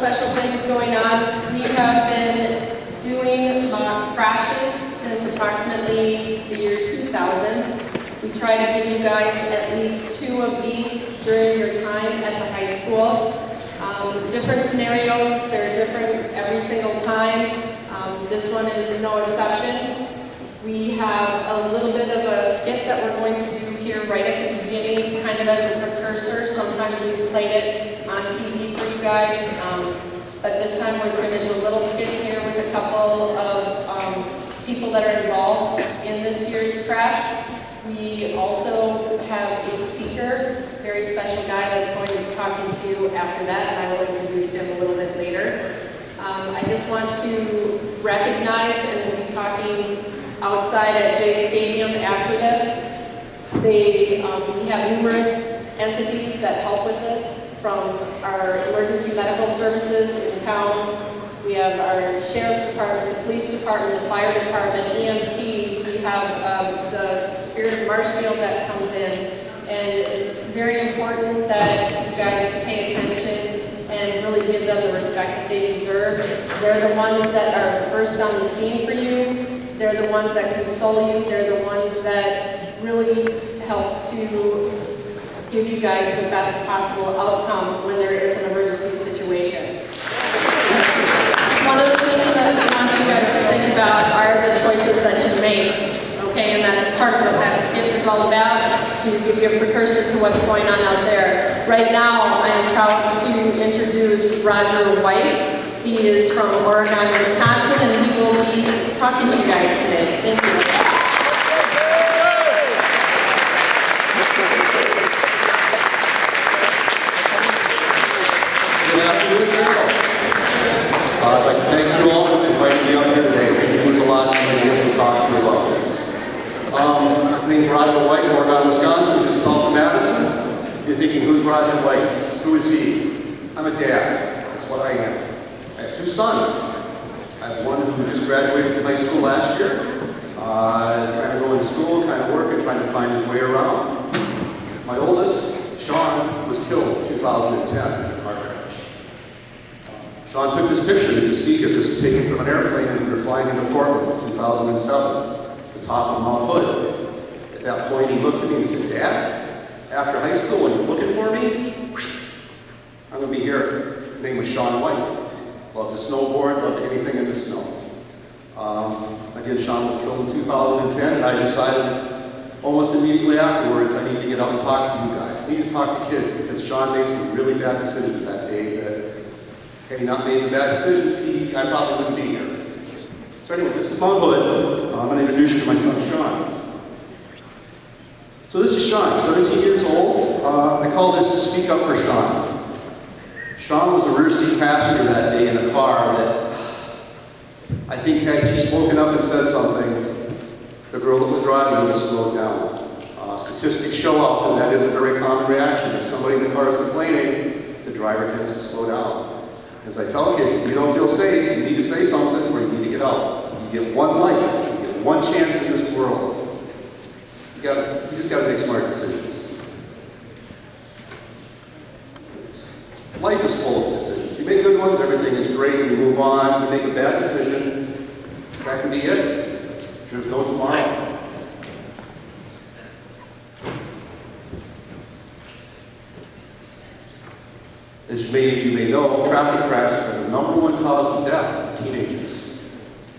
special things going on. We have been doing mock crashes since approximately the year 2000. We try to give you guys at least 2 of these during your time at the high school. Different scenarios, they're different every single time. This one is no exception. We have a little bit of a skit that we're going to do here right at the beginning, kind of as a precursor. Sometimes we played it on TV for you guys, but this time we're going to do a little skit here with a couple of people that are involved in this year's crash. We also have a speaker, a very special guy that's going to be talking to you after that, and I will introduce him a little bit later. I just want to recognize, and we'll be talking outside at Jay Stadium after this. We have numerous entities that help with this, from our emergency medical services in town. We have our sheriff's department, the police department, the fire department, EMTs. We have the Spirit of Marshfield that comes in. And it's very important that you guys pay attention and really give them the respect that they deserve. They're the ones that are first on the scene for you. They're the ones that console you. They're the ones that really help to give you guys the best possible outcome when there is an emergency situation. One of the things that we want you guys to think about are the choices that you make, okay? And that's part of what that skit is all about, to give you a precursor to what's going on out there. Right now, I am proud to introduce Roger White. He is from Oregon, Wisconsin, and he will be talking to you guys today. Thank you. I'd like to thank you all for inviting me up here today. It means a lot to me to be able to talk to you about this. My name's Roger White, Oregon, Wisconsin, just south of Madison. You're thinking, who's Roger White? Who is he? I'm a dad. That's what I am. I have 2 sons. I have one who just graduated from high school last year. Is kind of going to school, kind of working, trying to find his way around. My oldest, Sean, was killed in 2010 in a car crash. Sean took this picture. You can see here, this was taken from an airplane and we were flying into Portland in 2007. It's the top of Mount Hood. At that point, he looked at me and said, "Dad, after high school, when you're looking for me, I'm going to be here." His name was Sean White. Loved to snowboard, loved anything in the snow. Again, Sean was killed in 2010, and I decided almost immediately afterwards, I need to get out and talk to you guys. I need to talk to kids, because Sean made some really bad decisions that day that, had he not made the bad decisions, I probably wouldn't be here. So anyway, this is Mount Hood. I'm going to introduce you to my son, Sean. So this is Sean, 17 years old. I call this Speak Up for Sean. Sean was a rear seat passenger that day in a car that I think had he spoken up and said something, the girl that was driving would have slowed down. Statistics show up, and that is a very common reaction. If somebody in the car is complaining, the driver tends to slow down. As I tell kids, if you don't feel safe, you need to say something or you need to get out. You get one life, you get one chance in this world. You just got to make smart decisions. Life is full of decisions. You make good ones, everything is great, you move on. You make a bad decision, that can be it. There's no tomorrow. As many of you may know, traffic crashes are the #1 cause of death in teenagers.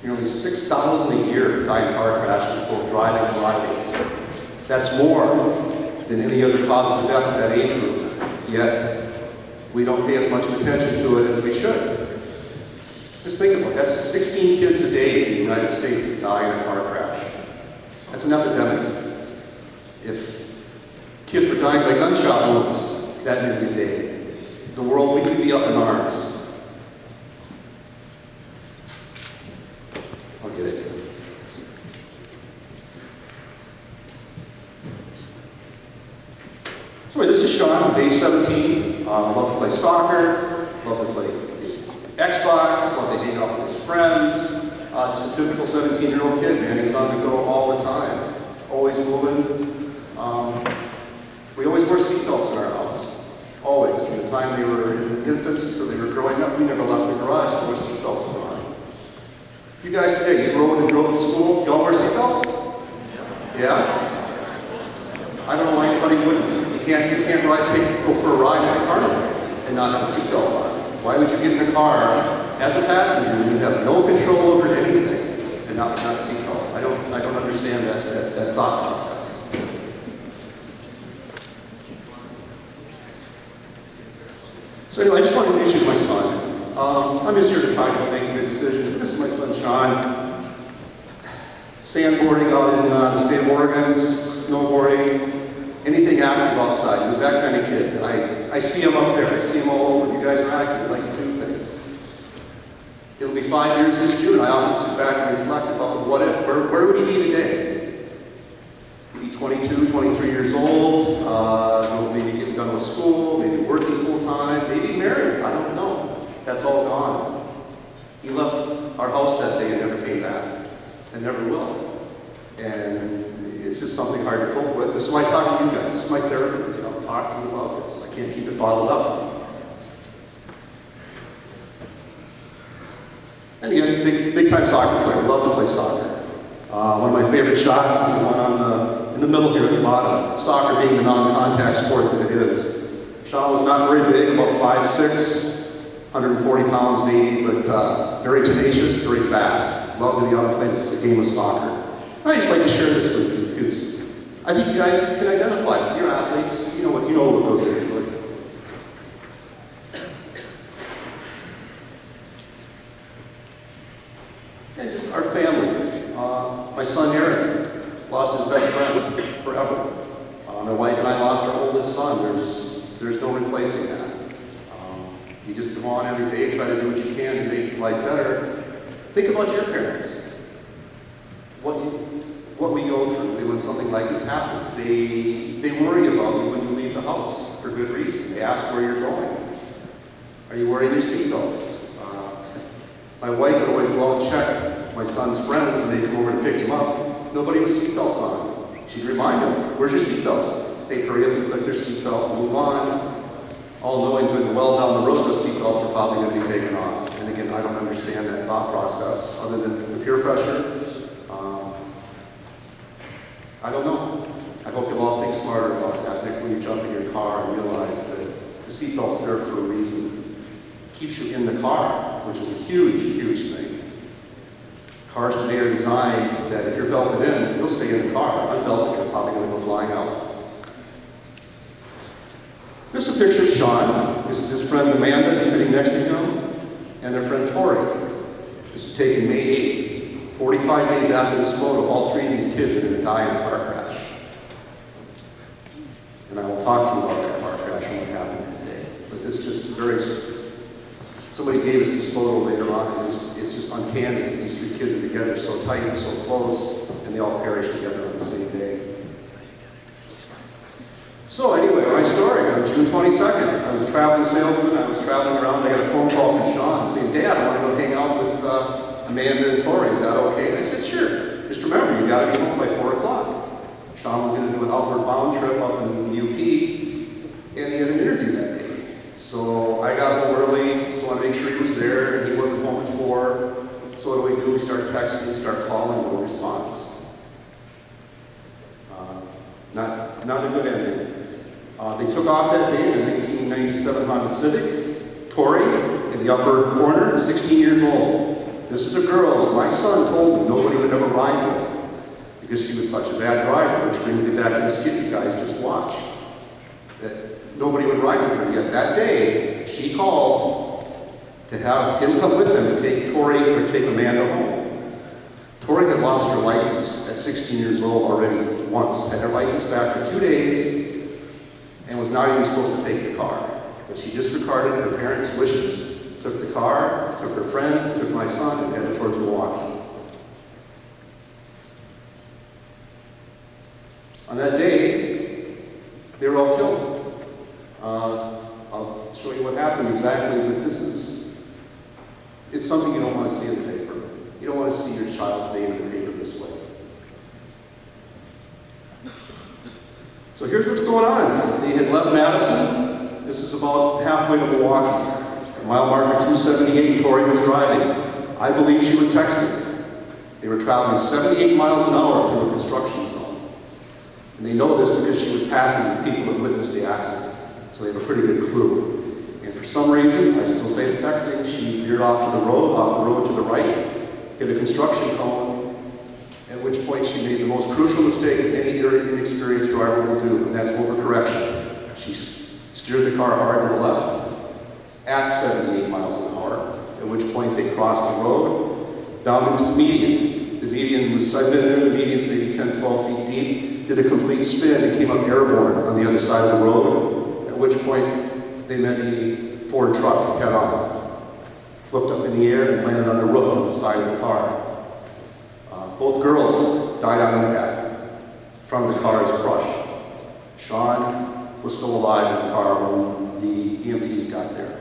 Nearly 6,000 a year die in car crashes, both driving and riding. That's more than any other cause of death at that age group. Yet, we don't pay as much attention to it as we should. Just think about it. That's 16 kids a day in the United States that die in a car crash. That's an epidemic. If kids were dying by gunshot wounds that many a day, the world, we could be up in arms. I'll get it. So this is Sean, he's age 17. Loved to play soccer, loved to play Xbox, loved to hang out with his friends. Just a typical 17-year-old kid, man. He's on the go all the time, always moving. We always wore seatbelts in our house. Always, from the time they were in infants, so they were growing up. We never left the garage to wear seatbelts were on. You guys today, you rode and drove to school. Y'all wear seatbelts? Yeah? I don't know why anybody wouldn't. You can't go for a ride at the carnival and not have a seatbelt on. Why would you get in the car as a passenger when you have no control over anything and not seatbelt? I don't understand that thought process. So anyway, I just wanted to introduce my son. I'm just here to talk about making a decision. This is my son, Sean. Sandboarding out in the state of Oregon, snowboarding, anything active outside. He was that kind of kid. I see him up there. I see him all over. You guys are active. You like to do things. It'll be 5 years this June. I often sit back and reflect about what if. Where would he be today? He'd be 22, 23 years old, maybe getting done with school, maybe working full-time, maybe married. I don't know. That's all gone. He left our house that day and never came back. And never will. And it's just something hard to cope with. This is why I talk to you guys. This is my therapy. You know, talk to you about this. I can't keep it bottled up. And again, big time soccer player. Love to play soccer. One of my favorite shots is the one in the middle here at the bottom. Soccer being the non-contact sport that it is. Sean was not very big, about 5'6", 140 pounds maybe, but very tenacious, very fast. Love to be able to play this game of soccer. I just like to share this with you because I think you guys can identify with your athletes. You know what goes into it. And just our family. My son Aaron lost his best friend forever. My wife and I lost our oldest son. There's no replacing that. You just come on every day, try to do what you can to make life better. Think about your parents. What we go through when something like this happens. They worry about you when you leave the house for good reason. They ask where you're going. Are you wearing your seatbelts? My wife would always go out and check my son's friends when they come over to pick him up. Nobody with seatbelts on. She'd remind them, where's your seatbelts? They'd hurry up and click their seatbelt and move on. All knowing good and well down the road, those seatbelts are probably going to be taken off. And again, I don't understand that thought process other than the peer pressure. I don't know. I hope you'll all think smarter about that when you jump in your car and realize that the seatbelt's there for a reason. It keeps you in the car, which is a huge, huge thing. Cars today are designed that if you're belted in, you'll stay in the car. Unbelted, you're probably going to go flying out. This is a picture of Sean. This is his friend Amanda sitting next to him, and their friend Tori. This was taken May 8th. 45 days after this photo, all three of these kids are going to die in a car crash. And I will talk to you about that car crash and what happened that day. But it's just very... Somebody gave us this photo later on, and it's just uncanny that these three kids are together so tight and so close, and they all perished together on the same day. So anyway, my story, on June 22nd, I was a traveling salesman, I was traveling around, I got a phone call from Sean saying, Dad, I want to go hang out with Amanda and Tori, is that okay? And I said, sure. Just remember, you got to be home by 4 o'clock. Sean was going to do an outward bound trip up in the UP, and he had an interview that day. So I got home early, just wanted to make sure he was there, and he wasn't home at 4. So what do we do? We start texting, start calling, no response. Not a good ending. They took off that day in a 1997 Honda Civic. Tori, in the upper corner, 16 years old. This is a girl that my son told me nobody would ever ride with because she was such a bad driver, which brings me back to the skit you guys just watched. That nobody would ride with her, yet that day, she called to have him come with them and take Tori or take Amanda home. Tori had lost her license at 16 years old already once, had her license back for 2 days, and was not even supposed to take the car. But she disregarded her parents' wishes, took the car, took her friend, took my son, and headed towards Milwaukee. On that day, they were all killed. I'll show you what happened exactly, but it's something you don't want to see in the paper. You don't want to see your child's name in the paper this way. So here's what's going on. They had left Madison. This is about halfway to Milwaukee. Mile marker 278, Tori was driving. I believe she was texting. They were traveling 78 miles an hour through a construction zone. And they know this because she was passing the people that witnessed the accident. So they have a pretty good clue. And for some reason, I still say it's texting, she veered off to the road to the right, hit a construction cone, at which point she made the most crucial mistake that any inexperienced driver will do, and that's overcorrection. She steered the car hard to the left at 78 miles an hour, at which point they crossed the road down into the median. The median was, I've been there, the median's maybe 10, 12 feet deep, did a complete spin and came up airborne on the other side of the road, at which point they met a Ford truck head on, flipped up in the air and landed on the roof of the side of the car. Both girls died on impact. Front of the car is crushed. Sean was still alive in the car when the EMTs got there.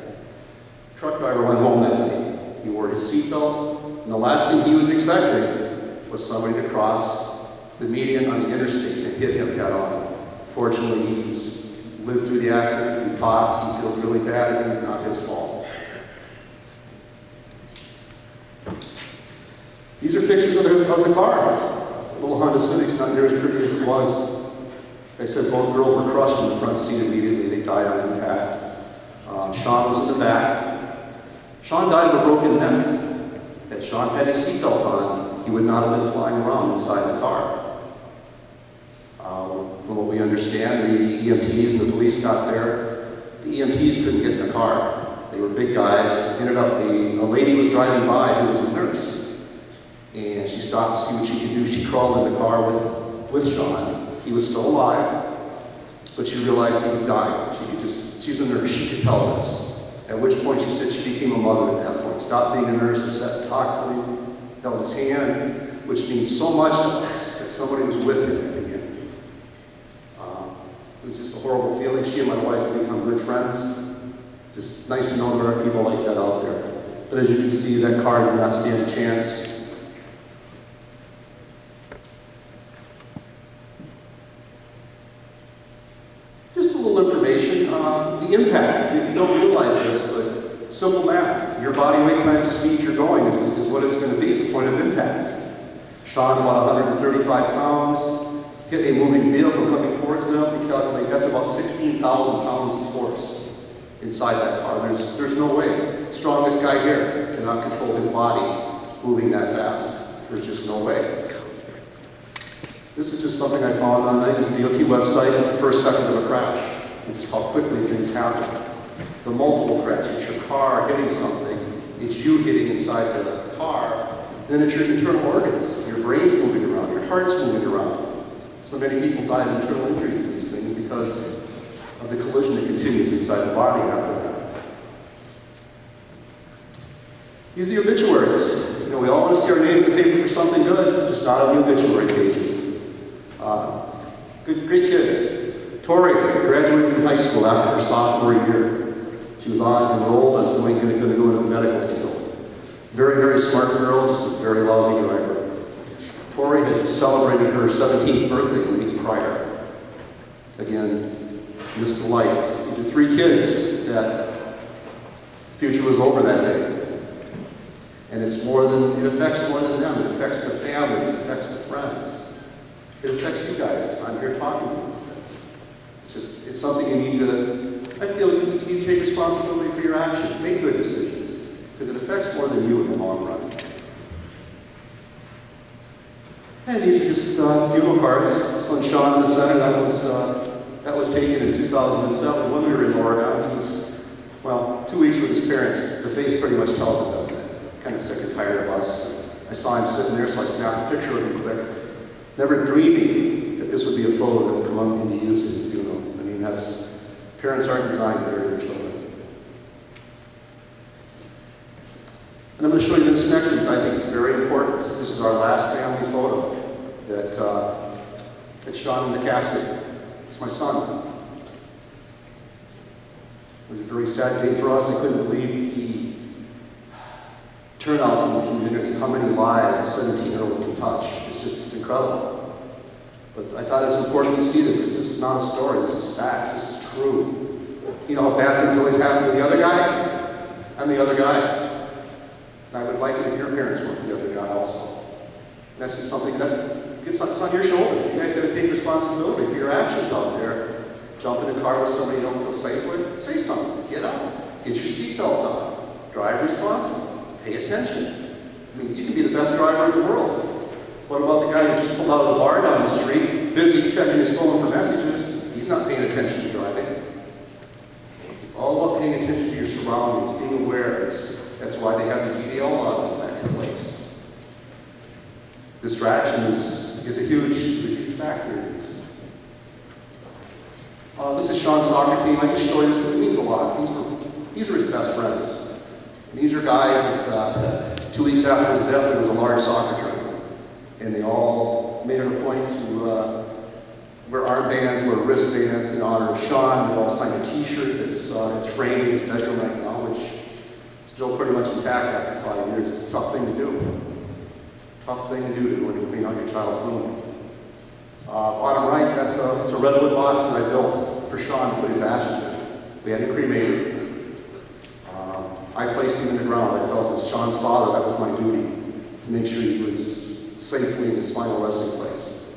The truck driver went home that night. He wore his seatbelt, and the last thing he was expecting was somebody to cross the median on the interstate and hit him head on. Fortunately, he's lived through the accident, he talked, he feels really bad, and not his fault. These are pictures of the car. The little Honda Civic's not near as pretty as it was. Like I said, both girls were crushed in the front seat immediately. They died on impact. Sean was in the back. Sean died of a broken neck. Had Sean had his seatbelt on, he would not have been flying around inside the car. From what we understand, the EMTs and the police got there. The EMTs couldn't get in the car. They were big guys. Ended up, a lady was driving by who was a nurse. And she stopped to see what she could do. She crawled in the car with Sean. He was still alive, but she realized he was dying. She's a nurse, she could tell us. At which point she said she became a mother at that point. Stopped being a nurse and sat and talked to him, held his hand, which means so much to us that somebody was with him at the end. It was just a horrible feeling. She and my wife have become good friends. Just nice to know there are people like that out there. But as you can see, that car did not stand a chance. Information, the impact. You don't realize this, but simple math. Your body weight times the speed you're going is what it's going to be at the point of impact. Sean, about 135 pounds, hit a moving vehicle coming towards them. We calculate that's about 16,000 pounds of force inside that car. There's no way. The strongest guy here cannot control his body moving that fast. There's just no way. This is just something I found on the DOT website, the first second of a crash. And just how quickly things happen. The multiple crashes, it's your car hitting something, it's you hitting inside the car, then it's your internal organs. Your brain's moving around, your heart's moving around. So many people die of internal injuries to these things because of the collision that continues inside the body after that. These are the obituaries. You know, we all want to see our name in the paper for something good, just not on the obituary pages. Great kids. Tori graduated from high school after her sophomore year. She was enrolled as going to go into the medical field. Very, very smart girl, just a very lousy driver. Tori had just celebrated her 17th birthday a week prior. Again, missed the light. These are three kids that the future was over that day. And it affects more than them. It affects the families, it affects the friends. It affects you guys, because I'm here talking to you. It's something you need to, I feel you need to take responsibility for your actions, make good decisions, because it affects more than you in the long run. And these are just funeral cards. Son Sean in the center, that was taken in 2007 when we were in Oregon. He was, 2 weeks with his parents. The face pretty much tells it, doesn't it? Kind of sick and tired of us. I saw him sitting there, so I snapped a picture of him quick. Never dreaming that this would be a photo that would come up into use at his funeral. I mean, parents aren't designed to bury their children. And I'm going to show you this next one, because I think it's very important. This is our last family photo that's shot in the casket. It's my son. It was a very sad day for us. I couldn't believe the turnout in the community, how many lives a 17-year-old can touch. It's incredible. But I thought it's important to see this, because this is not a story, this is facts, this is true. You know how bad things always happen to the other guy? I'm the other guy. And I would like it if your parents weren't the other guy also. And that's just something that gets on your shoulders. You guys got to take responsibility for your actions out there. Jump in a car with somebody you don't feel safe with, say something, get out, get your seatbelt on, drive responsibly, pay attention. I mean, you can be the best driver in the world. What about the guy that just pulled out of the bar down the street, busy checking his phone for messages? He's not paying attention to driving. It's all about paying attention to your surroundings, being aware. That's why they have the GDL laws in place. Distraction is a huge factor in this. This is Sean's soccer team. I just show you this because it means a lot. These are his best friends. And these are guys that 2 weeks after his death, there was a large soccer tournament. And they all made it a point to wear armbands, wear wristbands in honor of Sean. They all signed a T-shirt that's framed in his bedroom right now, which is still pretty much intact after 5 years. It's a tough thing to do. Tough thing to do when you clean out your child's room. Bottom right, that's a redwood box that I built for Sean to put his ashes in. We had him cremated. I placed him in the ground. I felt as Sean's father, that was my duty, to make sure he was safely in his final resting place.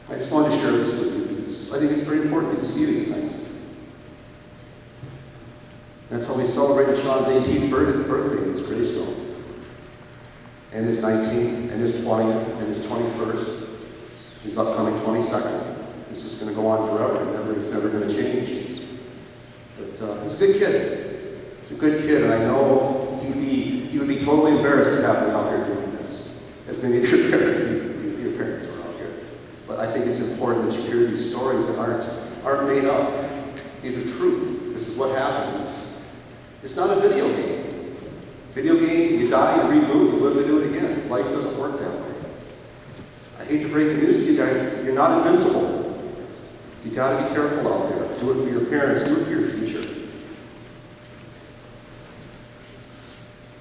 I just wanted to share this with you because I think it's very important that you see these things. That's how we celebrated Sean's 18th birthday in his gravestone. And his 19th, and his 20th, and his 21st. His upcoming 22nd. It's just going to go on forever. It's never going to change. But he's a good kid. He's a good kid, and I know he would be totally embarrassed to have me out here doing this. As many of your parents are out here. But I think it's important that you hear these stories that aren't made up. These are truth. This is what happens. It's not a video game. Video game, you die, you reboot, you live to do it again. Life doesn't work that way. I hate to break the news to you guys, you're not invincible. You got to be careful out there. Do it for your parents, do it for your future.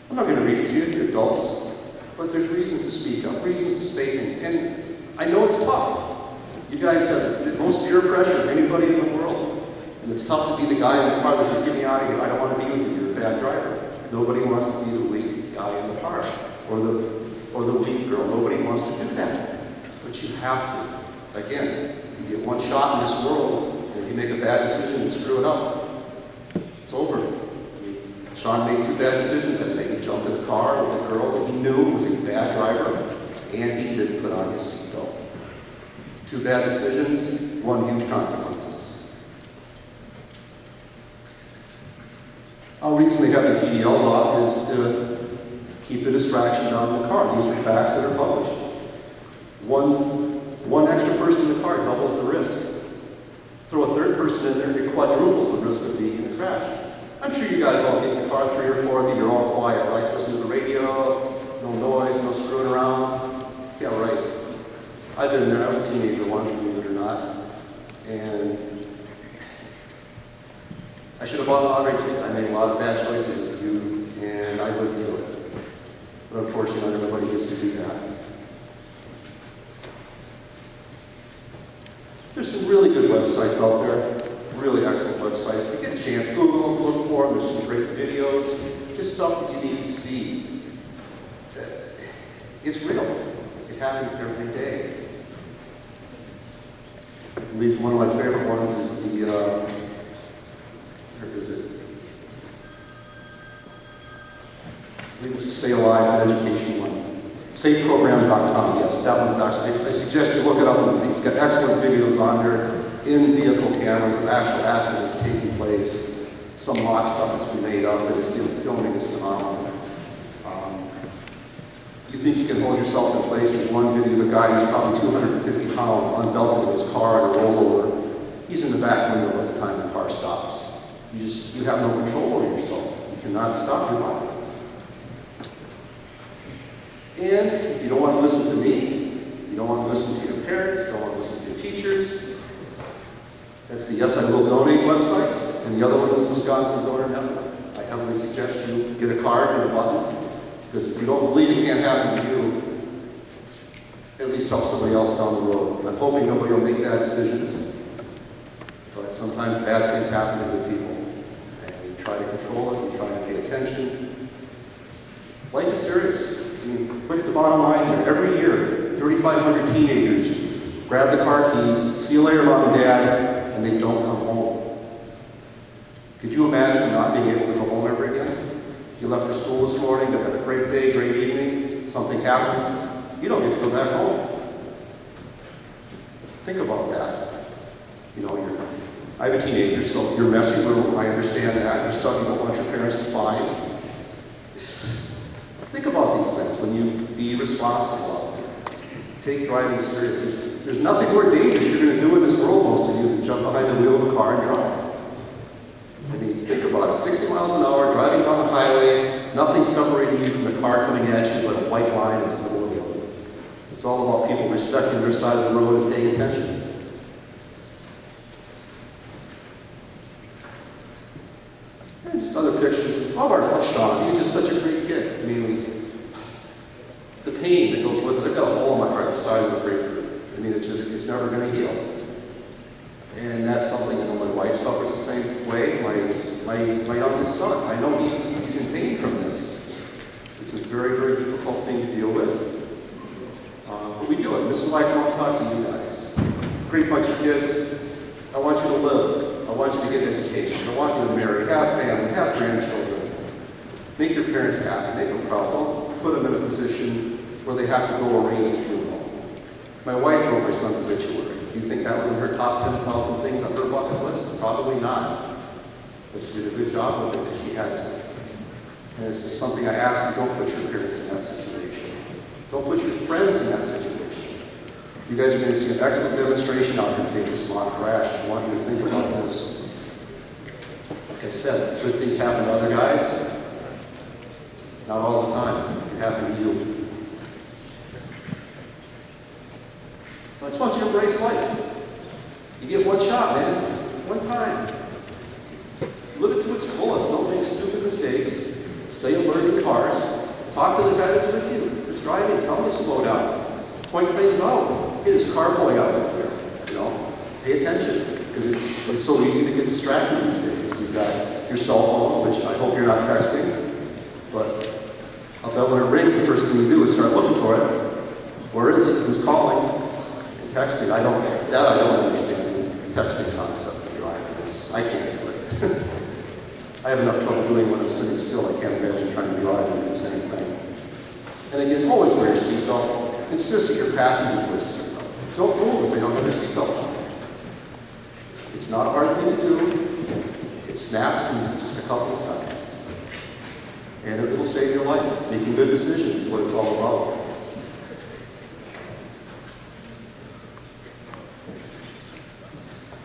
I'm not going to read it to you, you're adults, but there's reasons to speak up, reasons to say things. And I know it's tough. You guys have the most peer pressure of anybody in the world. And it's tough to be the guy in the car that says, get me out of here, I don't want to be with you, you're a bad driver. Nobody wants to be the weak guy in the car, or the weak girl. Nobody wants to do that. But you have to. Again, you get one shot in this world, and if you make a bad decision and screw it up, it's over. Sean made 2 bad decisions that day. He jumped in a car with a girl that he knew was a bad driver, and he didn't put on his seatbelt. 2 bad decisions, 1 huge consequences. How recently have the GDL law is to keep the distraction down in the car. These are facts that are published. One extra person in the car doubles the risk. Throw a 3rd person in there, it quadruples the risk of being in a crash. I'm sure you guys all get in the car, 3 or 4 of you, you're all quiet, right? Listen to the radio, no noise, no screwing around. Yeah, right. I've been there. I was a teenager once, believe it or not. And I should have bought a lottery ticket. I made a lot of bad choices as a youth, and I lived through it. But unfortunately, not everybody gets to do that. There's some really good websites out there, really excellent websites. If you get a chance, Google them, look for them. There's some great videos, just stuff that you need to see. It's real. It happens every day. I believe one of my favorite ones is the, where is it? I believe it's the Stay Alive and Education one. SafeProgram.com, yes, that one's actually, I suggest you look it up. It's got excellent videos on there, in-vehicle cameras of actual accidents taking place. Some mock stuff that's been made up that is filming is phenomenal. You think you can hold yourself in place. There's one video of a guy who's probably 250 pounds, unbelted in his car in a rollover. He's in the back window by the time the car stops. You have no control over yourself. You cannot stop your body. And if you don't want to listen to me, you don't want to listen to your parents, don't want to listen to your teachers, that's the Yes I Will Donate website, and the other one is Wisconsin Donor Network. I heavily suggest you get a card and a button, because if you don't believe it can't happen to you, at least help somebody else down the road. I'm hoping nobody will make bad decisions, but sometimes bad things happen to good people. And We try to control it, we try to pay attention. Life is serious. I mean, look at the bottom line there. Every year, 3,500 teenagers grab the car keys, see you later, mom and dad, and they don't come home. Could you imagine not being able to go home ever again? You left for school this morning, they had a great day, great evening, something happens, you don't get to go back home. Think about that. You know, I have a teenager, so you're messy room, I understand that. You're stuck, you don't want your parents to find. Think about these things when you be responsible out there. Take driving seriously. There's nothing more dangerous you're going to do in this world, most of you, than jump behind the wheel of a car and drive. I mean, think about it. 60 miles an hour, driving down the highway, nothing separating you from the car coming at you but a white line in the middle of the road. It's all about people respecting their side of the road and paying attention. And just other pictures of Sean. He was just such a great kid. I mean, the pain that goes with it. I've got a hole in my heart the size of a grapefruit. I mean, it's never going to heal. And that's something, you know, my wife suffers the same way. My youngest son, I know he's in pain from this. It's a very, very difficult thing to deal with. But we do it. This is why I want to talk to you guys. Great bunch of kids. I want you to live. I want you to get educations. I want you to marry, have family, have grandchildren. Make your parents happy. Make them proud. Don't put them in a position where they have to go arrange a funeral. My wife wrote my son's obituary. Do you think that was in her top 10,000 things on her bucket list? Probably not. But she did a good job with it because she had to. And it's just something I ask you, don't put your parents in that situation. Don't put your friends in that situation. You guys are going to see an excellent demonstration out here today this mock crash. I want you to think about this. Like I said, good things happen to other guys. Not all the time. It happen to you. So I just want you to embrace life. You get one shot, man. One time. Live it to its fullest. Don't make stupid mistakes. Stay alert in cars. Talk to the guy that's with you. That's driving. Tell him to slow down. Point things out. Hey, there's a car pulling out right there. You know, pay attention. Because it's so easy to get distracted these days. You've got your cell phone, which I hope you're not texting. But I'll bet when it rings, the first thing you do is start looking for it. Where is it? Who's calling? Texting, I don't understand the texting concept of driving. I can't do it. I have enough trouble doing when I'm sitting still. I can't imagine trying to drive and do the same thing. And again, always wear your seatbelt. Insist that your passengers wear a seatbelt. Don't move if they don't have their seatbelt on. It's not a hard thing to do. It snaps in just a couple of seconds. And it will save your life. Making good decisions is what it's all about.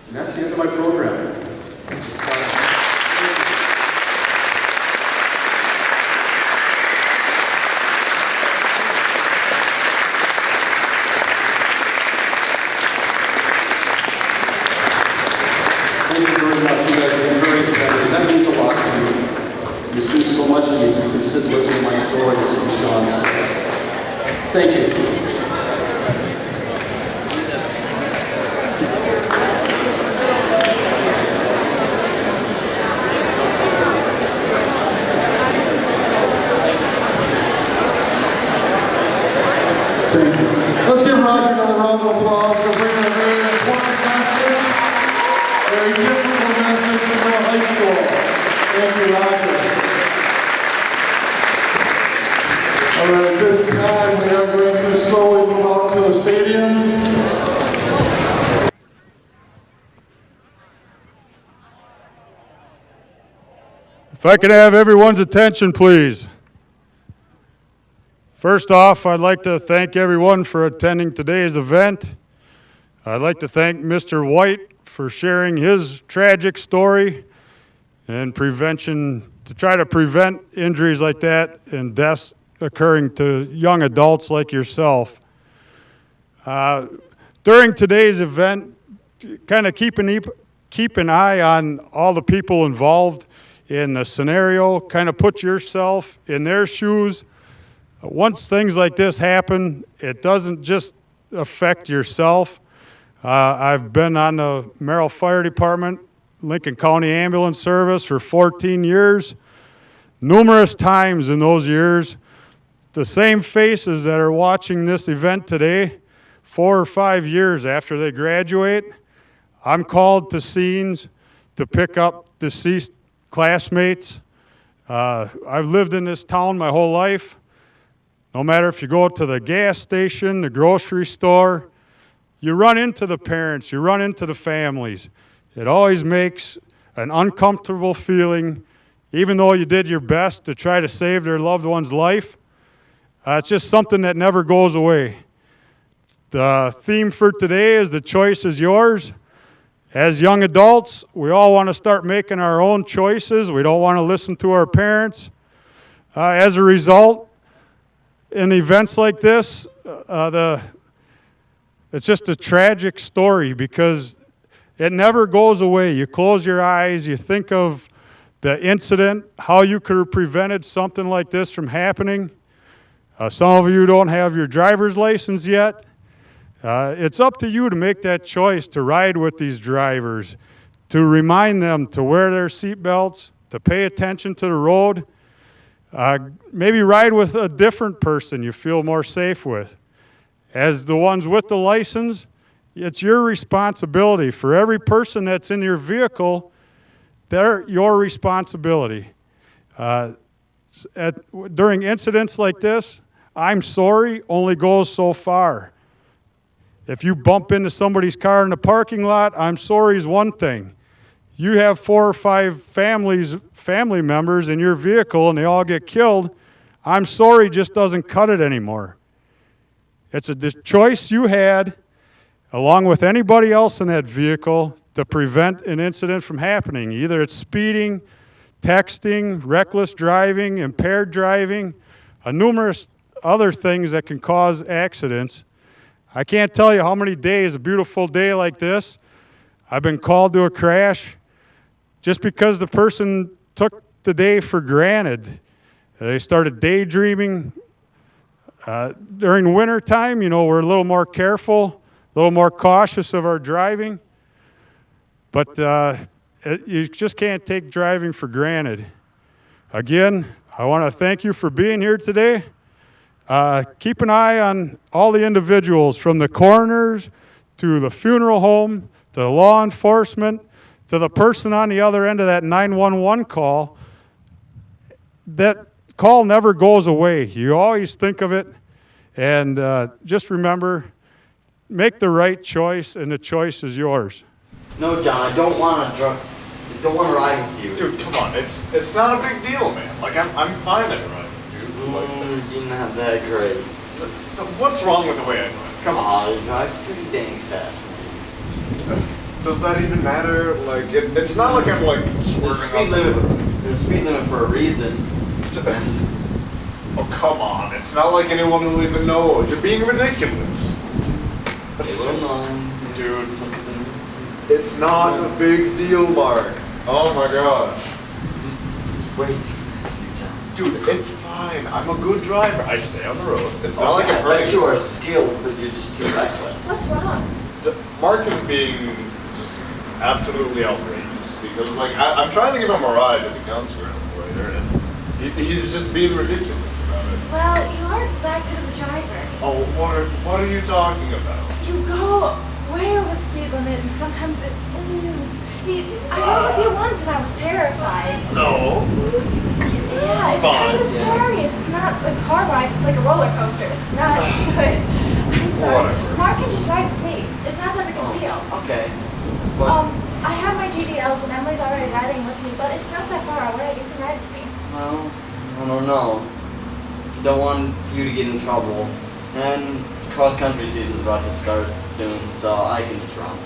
And that's the end of my program. Thank you very much. You guys have been very attentive. That means a lot to me. This means so much to me. You can sit and listen to my story, listen to Sean's story. Thank you. Thank you. Let's give Roger another round of applause for bringing a very important message, very difficult message to our high school. Thank you, Roger. All right, at this time, we are going to slowly move out to the stadium. If I could have everyone's attention, please. First off, I'd like to thank everyone for attending today's event. I'd like to thank Mr. White for sharing his tragic story and prevention, to try to prevent injuries like that and deaths occurring to young adults like yourself. During today's event, kind of keep an eye on all the people involved in the scenario, kind of put yourself in their shoes. Once things like this happen, it doesn't just affect yourself. I've been on the Merrill Fire Department Lincoln County Ambulance Service for 14 years. Numerous times in those years, the same faces that are watching this event today, 4 or 5 years after they graduate, I'm called to scenes to pick up deceased classmates. I've lived in this town my whole life. No matter if you go to the gas station, the grocery store, you run into the parents, you run into the families. It always makes an uncomfortable feeling, even though you did your best to try to save their loved one's life. It's just something that never goes away. The theme for today is the choice is yours. As young adults, we all want to start making our own choices. We don't want to listen to our parents. As a result, in events like this, it's just a tragic story because it never goes away. You close your eyes, you think of the incident, how you could have prevented something like this from happening. Some of you don't have your driver's license yet. It's up to you to make that choice to ride with these drivers, to remind them to wear their seatbelts, to pay attention to the road. Maybe ride with a different person you feel more safe with. As the ones with the license, it's your responsibility. For every person that's in your vehicle, they're your responsibility. During incidents like this, I'm sorry only goes so far. If you bump into somebody's car in the parking lot, I'm sorry is one thing. You have 4 or 5 family members in your vehicle and they all get killed, I'm sorry just doesn't cut it anymore. It's a choice you had, along with anybody else in that vehicle, to prevent an incident from happening. Either it's speeding, texting, reckless driving, impaired driving, numerous other things that can cause accidents. I can't tell you how many days, a beautiful day like this, I've been called to a crash just because the person took the day for granted. They started daydreaming. During winter time, we're a little more careful, a little more cautious of our driving. But you just can't take driving for granted. Again, I want to thank you for being here today. Keep an eye on all the individuals, from the coroners to the funeral home to the law enforcement to the person on the other end of that 911 call. That call never goes away. You always think of it, and just remember, make the right choice, and the choice is yours. No, John, I don't want to ride with you. Dude, come on, it's not a big deal, man. Like, I'm fine at riding, dude. Like, You're not that great. what's wrong with the way I drive? Come on. You drive pretty dang fast, man. Does that even matter? Like, it's not like I'm, like, swerving There's a speed limit for a reason. Oh, come on. It's not like anyone will even know. You're being ridiculous. They will know. Dude, it's not a big deal, Mark. Oh my gosh. It's way too fast for you, John. Dude, it's fine. I'm a good driver. I stay on the road. It's not like I I'm bet hurting. you are skilled, but you're just too reckless. What's wrong? Mark is being just absolutely outrageous because, like, I'm trying to give him a ride to the counselor later, and he's just being ridiculous about it. Well, you aren't that good of a driver. Oh, what are you talking about? You go way over the speed limit, and sometimes it. I went with you once, and I was terrified. No. Yeah, it's kind of scary. It's not a car ride. It's like a roller coaster. It's not good. I'm sorry. Whatever. Mark can just ride with me. It's not that big a deal. Okay. But, I have my GDLs, and Emily's already riding with me, but it's not that far away. You can ride with me. well, I don't know. Don't want you to get in trouble. And cross-country season's about to start soon, so I can just run.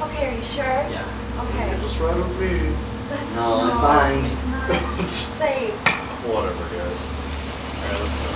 Okay, are you sure? Yeah. Okay. Just ride with me. That's No, it's fine. It's not safe. Whatever, guys. Alright, let's go.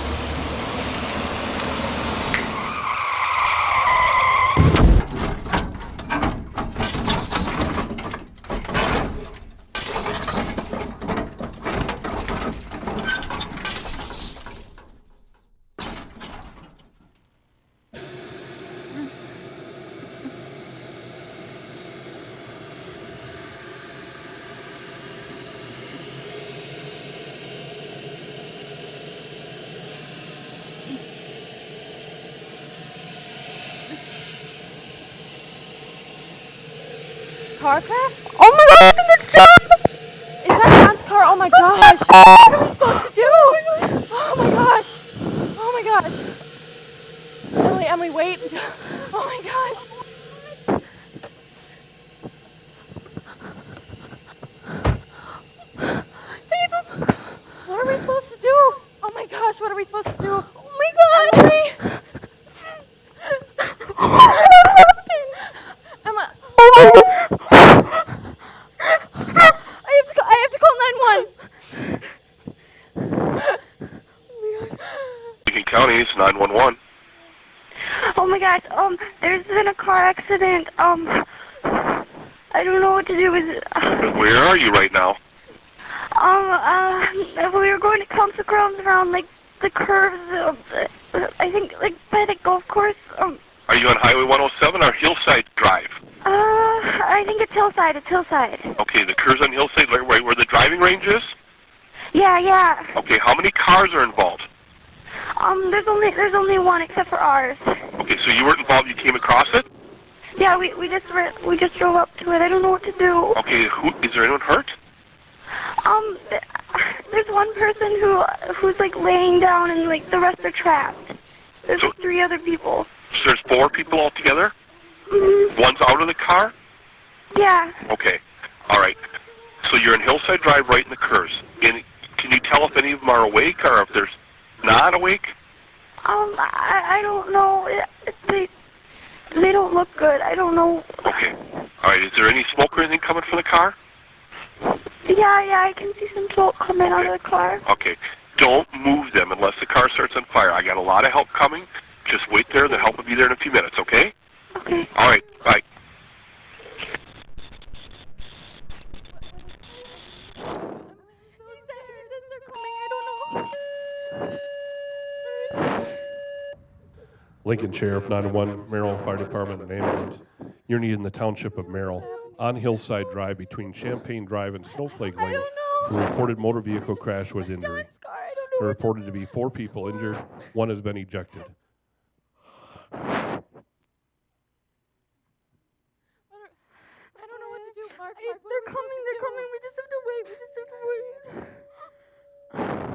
car crash? Oh my god, I think it's John! Is that John's car? Oh my gosh. What are we supposed to do? Oh my gosh. Oh my gosh. Emily, wait. Oh my gosh. Hazel, what are we supposed to do? Oh my gosh, what are we supposed to do? Oh my god. Emily. Emma. I have to call 911. Lincoln County, it's 911. Oh my gosh, there's been a car accident. I don't know what to do with it. Where are you right now? We were going to Council Grounds around, like, the curves of, I think, like, by the golf course. Are you on Highway 107 or Hillside Drive? I think it's Hillside, Okay, the curves on Hillside, right where the driving range is? Yeah. Okay, how many cars are involved? There's only one except for ours. Okay, so you weren't involved, you came across it? Yeah, we just drove up to it. I don't know what to do. Okay, is there anyone hurt? There's one person who's like laying down and like the rest are trapped. There's like 3 other people. So there's 4 people altogether? Mm-hmm. One's out of the car? Yeah. Okay, alright. So you're in Hillside Drive right in the curves. And can you tell if any of them are awake or if they're not awake? I don't know. They don't look good. I don't know. Okay. Alright, is there any smoke or anything coming from the car? Yeah, I can see some smoke coming out of the car. Okay. Don't move them unless the car starts on fire. I got a lot of help coming. Just wait there. The help will be there in a few minutes, okay? Okay. All right. Bye. Lincoln Sheriff 911, Merrill Fire Department and Ambulance. You're needed in the township of Merrill on Hillside Drive between Champaign Drive and Snowflake Lane. A reported motor vehicle crash with injury. There are reported to be 4 people injured. 1 has been ejected. I don't know what to do, Mark. They're coming. We just have to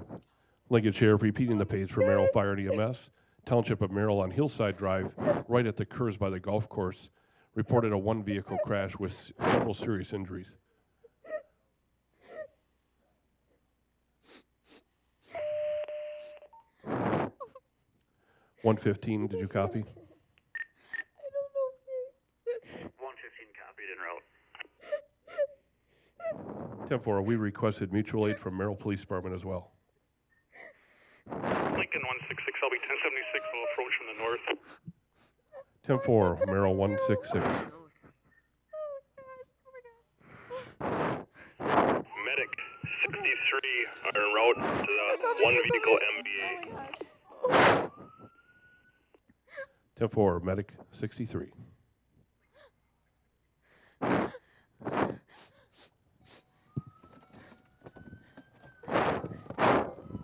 wait. Lincoln Sheriff repeating the page for Merrill Fire and EMS. Township of Merrill on Hillside Drive, right at the curves by the golf course, reported a 1 vehicle crash with several serious injuries. (115), did you copy? 115 copied en route. 10-4, we requested mutual aid from Merrill Police Department as well. Lincoln 166, I'll be 1076, will approach from the north. 10-4, Merrill 166. Medic 63 are en route to the 1 vehicle MVA. 10-4, Medic 63.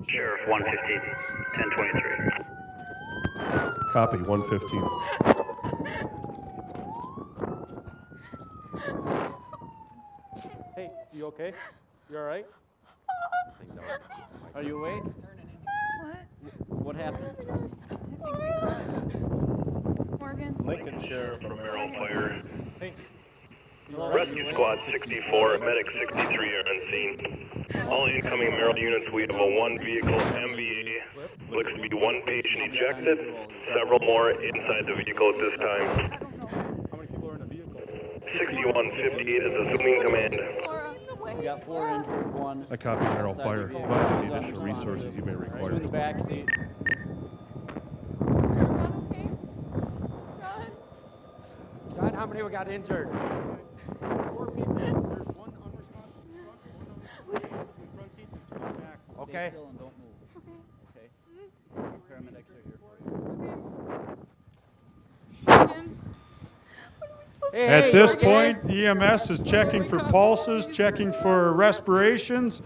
Sheriff 115, 1023. Copy, 115. Hey, you okay? You all right? Are you awake? What happened? Morgan. Lincoln Sheriff from Merrill Fire. Hey. Rescue Squad 64, Medic 63 are on scene. All incoming Merrill units, we have a 1 vehicle MVA. Looks to be 1 patient ejected, several more inside the vehicle at this time. How many people are in the vehicle? 6158 is assuming command. We got 4 injured, 1. I copy Merrill Fire. Provide any additional resources you may require. In the back seat. John, how many we got injured? 4 people. There's 1 unresponsive truck, 1 in the front seat, and 2 in the back. Okay. Stay still and don't move. Okay. Paramedics are here for you. At this point, EMS is checking for pulses, checking for respirations,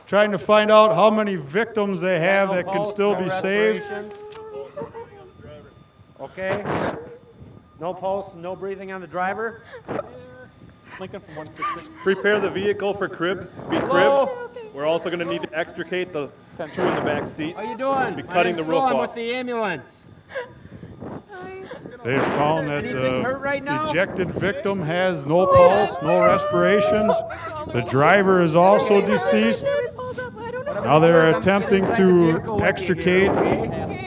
trying to find out how many victims they have that can still be saved. Okay. No pulse, no breathing on the driver? Lincoln from 166. Prepare the vehicle for crib. Be cribbed. Hello? We're also going to need to extricate the two in the back seat. How you doing? Be cutting the roof I'm off. with the ambulance. They found that Anything hurt right the now? ejected victim has no pulse, no respirations. The driver is also deceased. Now they're attempting to extricate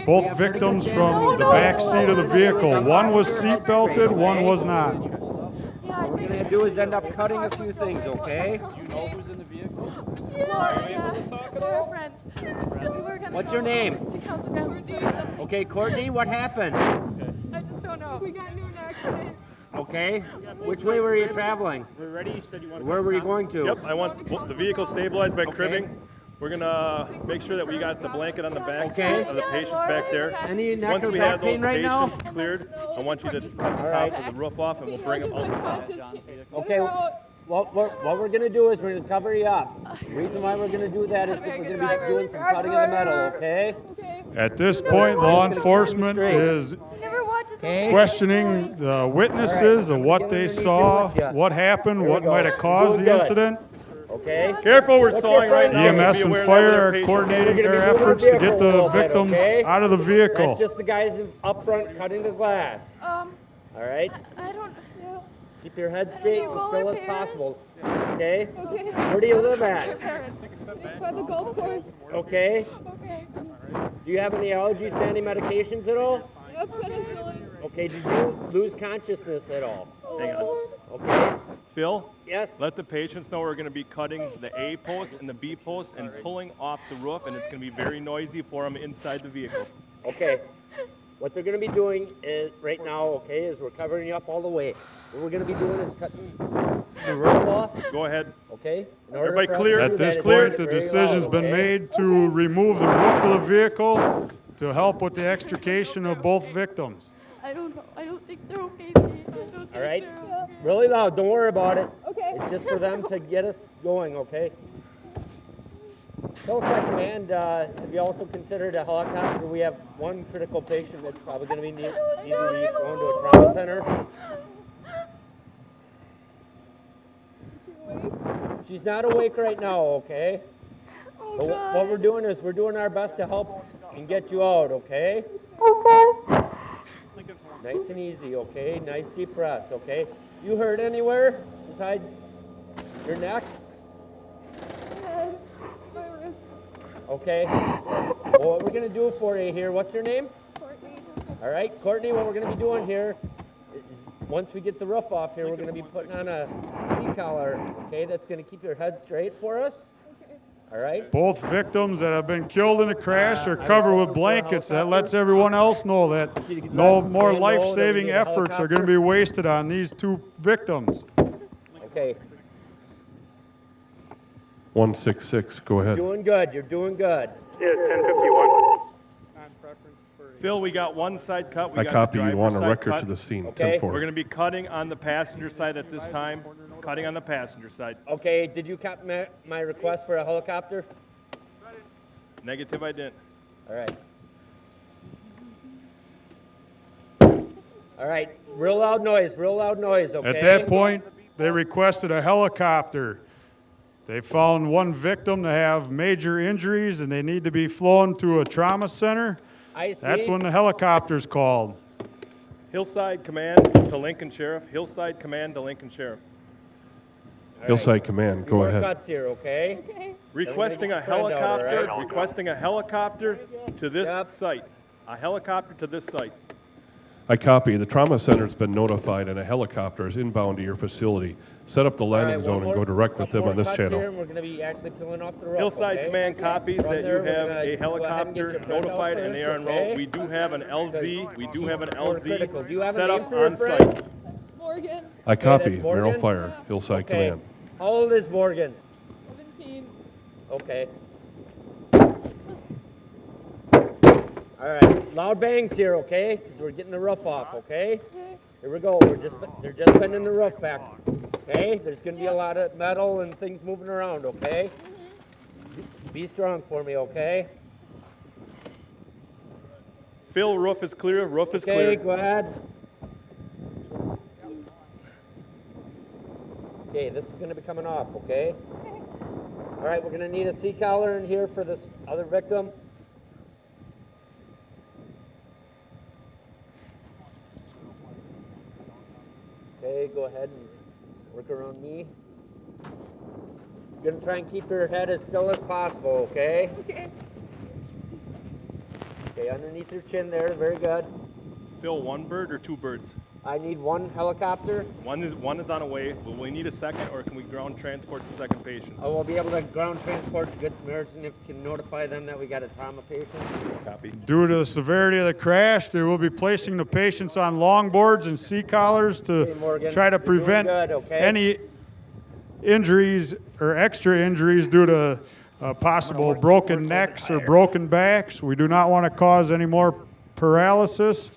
both victims from the back seat of the vehicle. One was seat belted, one was not. What we're gonna do is end up cutting a few things, okay? Do you know who's in the vehicle? We're friends. What's your name? Okay, Courtney, what happened? I just don't know. We got into an accident. Okay, which way were you traveling? We're ready. You said you want. Where were you going to? Yep, I want the vehicle stabilized by cribbing. We're gonna make sure that we got the blanket on the back of the patients back there. Any neck Once or we back have those pain right now? patients cleared, I want you to cut the top of the roof off and we'll bring them out the top. Okay, what we're gonna do is we're gonna cover you up. The reason why we're gonna do that is because we're gonna be doing some cutting of the metal, okay? At this point, law enforcement is questioning the witnesses of what they saw, what happened, what might have caused the incident. Okay. Careful, we're sawing right now. EMS and fire are coordinating their efforts to get the victims out of the vehicle. That's just the guys up front cutting the glass. All right? I don't know. Keep your head straight and call still our as parents? possible. Okay? Okay. Where do you live at? Parents. By the golf course. Okay. Okay. Do you have any allergies to any medications at all? Yep, penicillin. Okay, did you lose consciousness at all? Hang on. Okay. Phil? Yes? Let the patients know we're going to be cutting the A post and the B post and pulling off the roof, and it's going to be very noisy for them inside the vehicle. Okay. What they're going to be doing is, right now, okay, is we're covering you up all the way. What we're going to be doing is cutting the roof off. Go ahead. Okay? Everybody clear? At this point, the decision's been made to remove the roof of the vehicle to help with the extrication of both victims. I don't know. I don't think they're okay, Steve. I don't think All right? they're okay. Really loud. Don't worry about it. Okay. It's just for them to get us going, okay? Hillside Command, have you also considered a helicopter? We have one critical patient that's probably going to be needing to be flown to a trauma center. She's not awake right now, okay? But what we're doing is we're doing our best to help and get you out, okay? Okay. Nice and easy, okay? Nice deep breaths, okay? You hurt anywhere besides your neck? My wrist. Okay. Well, what we're going to do for you here, what's your name? Courtney. All right, Courtney, what we're going to be doing here is once we get the roof off here, we're going to be putting on a C-collar, okay? That's going to keep your head straight for us. All right? Both victims that have been killed in the crash are covered with blankets. That lets everyone else know that no more life-saving efforts are going to be wasted on these two victims. Okay. 166, go ahead. Doing good. You're doing good. Yeah, 1051. Phil, we got one side cut. We I got copy the you driver's on a side record cut. to the scene, Okay. 10-4. We're going to be cutting on the passenger side at this time. Cutting on the passenger side. Okay, did you copy my request for a helicopter? Negative, I didn't. All right. All right, real loud noise, okay? At that point, they requested a helicopter. They found one victim to have major injuries and they need to be flown to a trauma center. I see. That's when the helicopter's called. Hillside Command to Lincoln Sheriff. Hillside Command to Lincoln Sheriff. Hillside Command, go More ahead. cuts here, okay? Requesting a Friend out, helicopter. all right? Requesting a helicopter to this site. A helicopter to this site. I copy. The trauma center's been notified and a helicopter is inbound to your facility. Set up the landing zone and go direct with them on this channel. Here, and we're going to be actually peeling off the roof. Hillside okay? Command copies Run that you there, we're have gonna a go ahead and get helicopter your friend out notified and they are en first, route. okay? We do have an LZ. We do have an critical. Do you have a LZ set name up for your on friend? site. Morgan. I copy. that's Morgan? Merrill Fire, Hillside Okay. Command. How old is Morgan? 17. Okay. All right, loud bangs here, okay? 'Cause we're getting the roof off, okay? Here we go. They're just bending the roof back. Okay? There's going to be a lot of metal and things moving around, okay? Be strong for me, okay? Phil, roof is clear. Roof is Okay, clear. go ahead. Okay, this is going to be coming off, okay? All right, we're going to need a seat collar in here for this other victim. Okay, go ahead and work around me. You're going to try and keep your head as still as possible, okay? Okay. Okay, underneath your chin there, very good. Phil, one bird or two birds? I need one helicopter. One is on the way. Will we need a second, or can we ground transport the second patient? I will be able to ground transport to Good Samaritan if you can notify them that we got a trauma patient. Copy. Due to the severity of the crash, they will be placing the patients on longboards and C-collars to Okay, Morgan, try to you're doing prevent good, okay? any injuries or extra injuries due to possible broken necks or broken backs. We do not want to cause any more paralysis.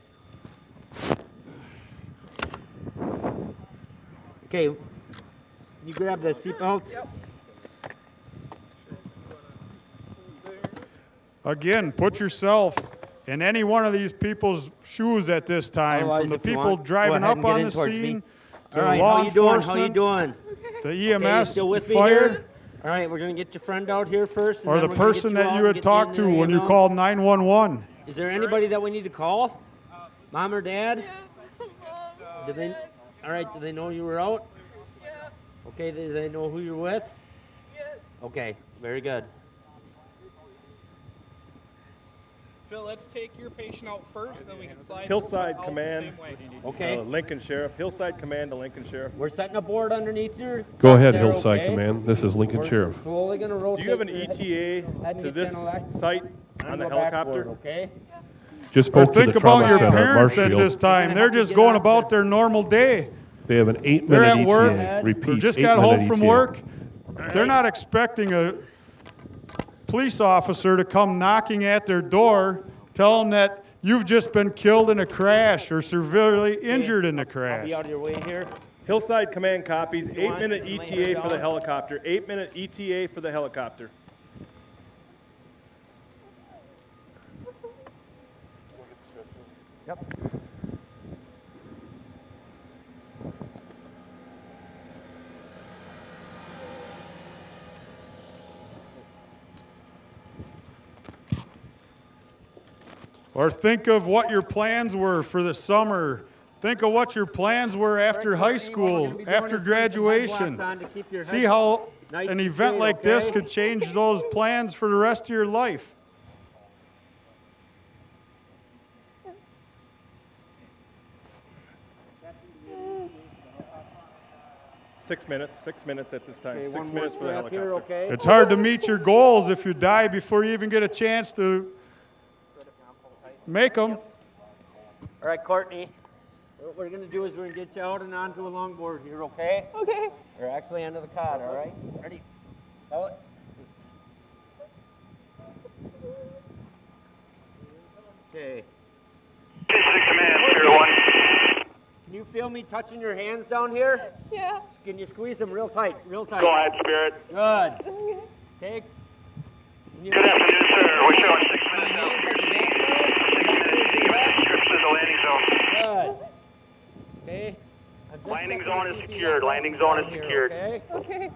Okay, can you grab the seatbelt? Again, put yourself in any one of these people's shoes at this time, Otherwise, from the if you people want, go driving ahead up and get on in the towards me. scene, to All right, law how you doing? enforcement, How you doing? to Okay, you EMS still with me fire, here? All right, we're gonna get your friend out here first. and or then the we're gonna get person that out you and had get talked in to the when you ambulance. called 911. Is there anybody that we need to call? Mom or Dad? Do they? All right. Do they know you were out? Yeah. Okay. Do they know who you're with? Yes. Okay. Very good. Phil, let's take your patient out first, then we can slide Hillside out Command. the same way. Okay. Lincoln Sheriff. Hillside Command to Lincoln Sheriff. We're setting a board underneath your. Go ahead, there, Hillside okay? Command. This is Lincoln We're Sheriff. slowly gonna Do rotate. you have an your head ETA and to get this you on a left- site on the go helicopter? backward, okay. Just Or spoke to the think trauma about your center at parents at Marshfield. this time. They're just going about their normal day. They have an They're 8-minute at work, ETA. or Repeat, just got 8-minute home from ETA. work. They're not expecting a police officer to come knocking at their door, tell them that you've just been killed in a crash or severely injured in a I'll crash. be out of your way here. Hillside Command copies. You want- 8-minute you lay her ETA for the down? helicopter. 8-minute ETA for the helicopter. Yep. Or think of what your plans were for the summer. Think of what your plans were after high school, after graduation. See how nice an and event straight, like this okay? could change those plans for the rest of your life. Six minutes at this time. Okay, 6 one more minutes for the strap here, helicopter. okay? It's hard to meet your goals if you die before you even get a chance to make them. All right, Courtney. What we're gonna do is we're gonna get you out and onto a longboard here, okay? Okay. Or actually onto the cot, all right? Ready? Hold it. Okay. Command, 0-1. Can you feel me touching your hands down here? Yeah. Can you squeeze them real tight, real tight? Go ahead, Spirit. Good. Okay. Good afternoon, sir. We're showing 6 minutes out for your seat. 6 minutes. Trips to the landing zone. Good. Okay. Landing zone is secured. Landing zone is secured. Okay. Okay.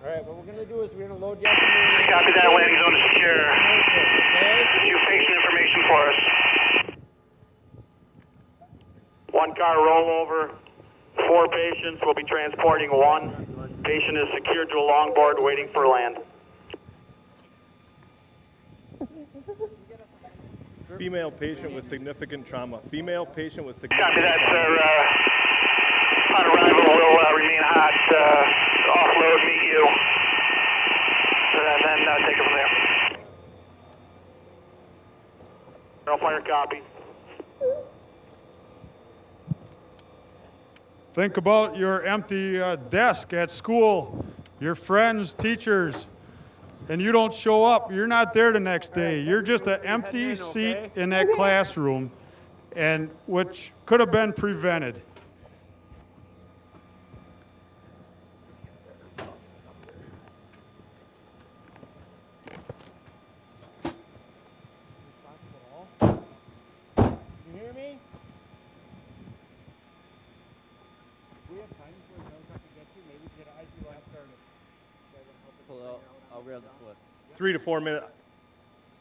All right. What we're gonna do is we're gonna load you up. in Copy that. Landing zone is secure. Okay. Few patient information for us. One car rollover. 4 patients. We'll be transporting 1. Patient is secured to a longboard waiting for land. Female patient with significant trauma. Female patient with Copy significant that, trauma. sir. On arrival, we'll remain hot. Offload, meet you. And then take it from there. Merrill fire copy. Think about your empty desk at school, your friends, teachers, and you don't show up. You're not there the next day. You're just an empty seat in that classroom, and which could have been prevented. You hear me? We have time for a Pull out. I'll grab the foot. 3 to 4 minute.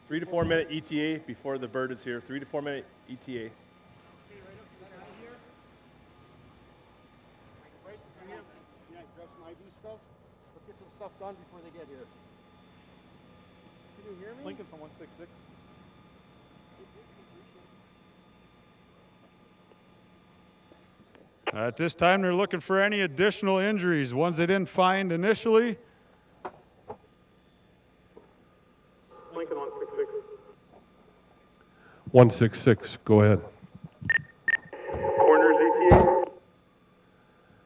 3 to 4 minute ETA before the bird is here. 3 to 4 minute ETA. Grab some IV stuff. Let's get some stuff done before they get here. Can you hear me? Lincoln from 166. At this time, they're looking for any additional injuries, ones they didn't find initially. Lincoln 166. 166, go ahead. Corners ETA.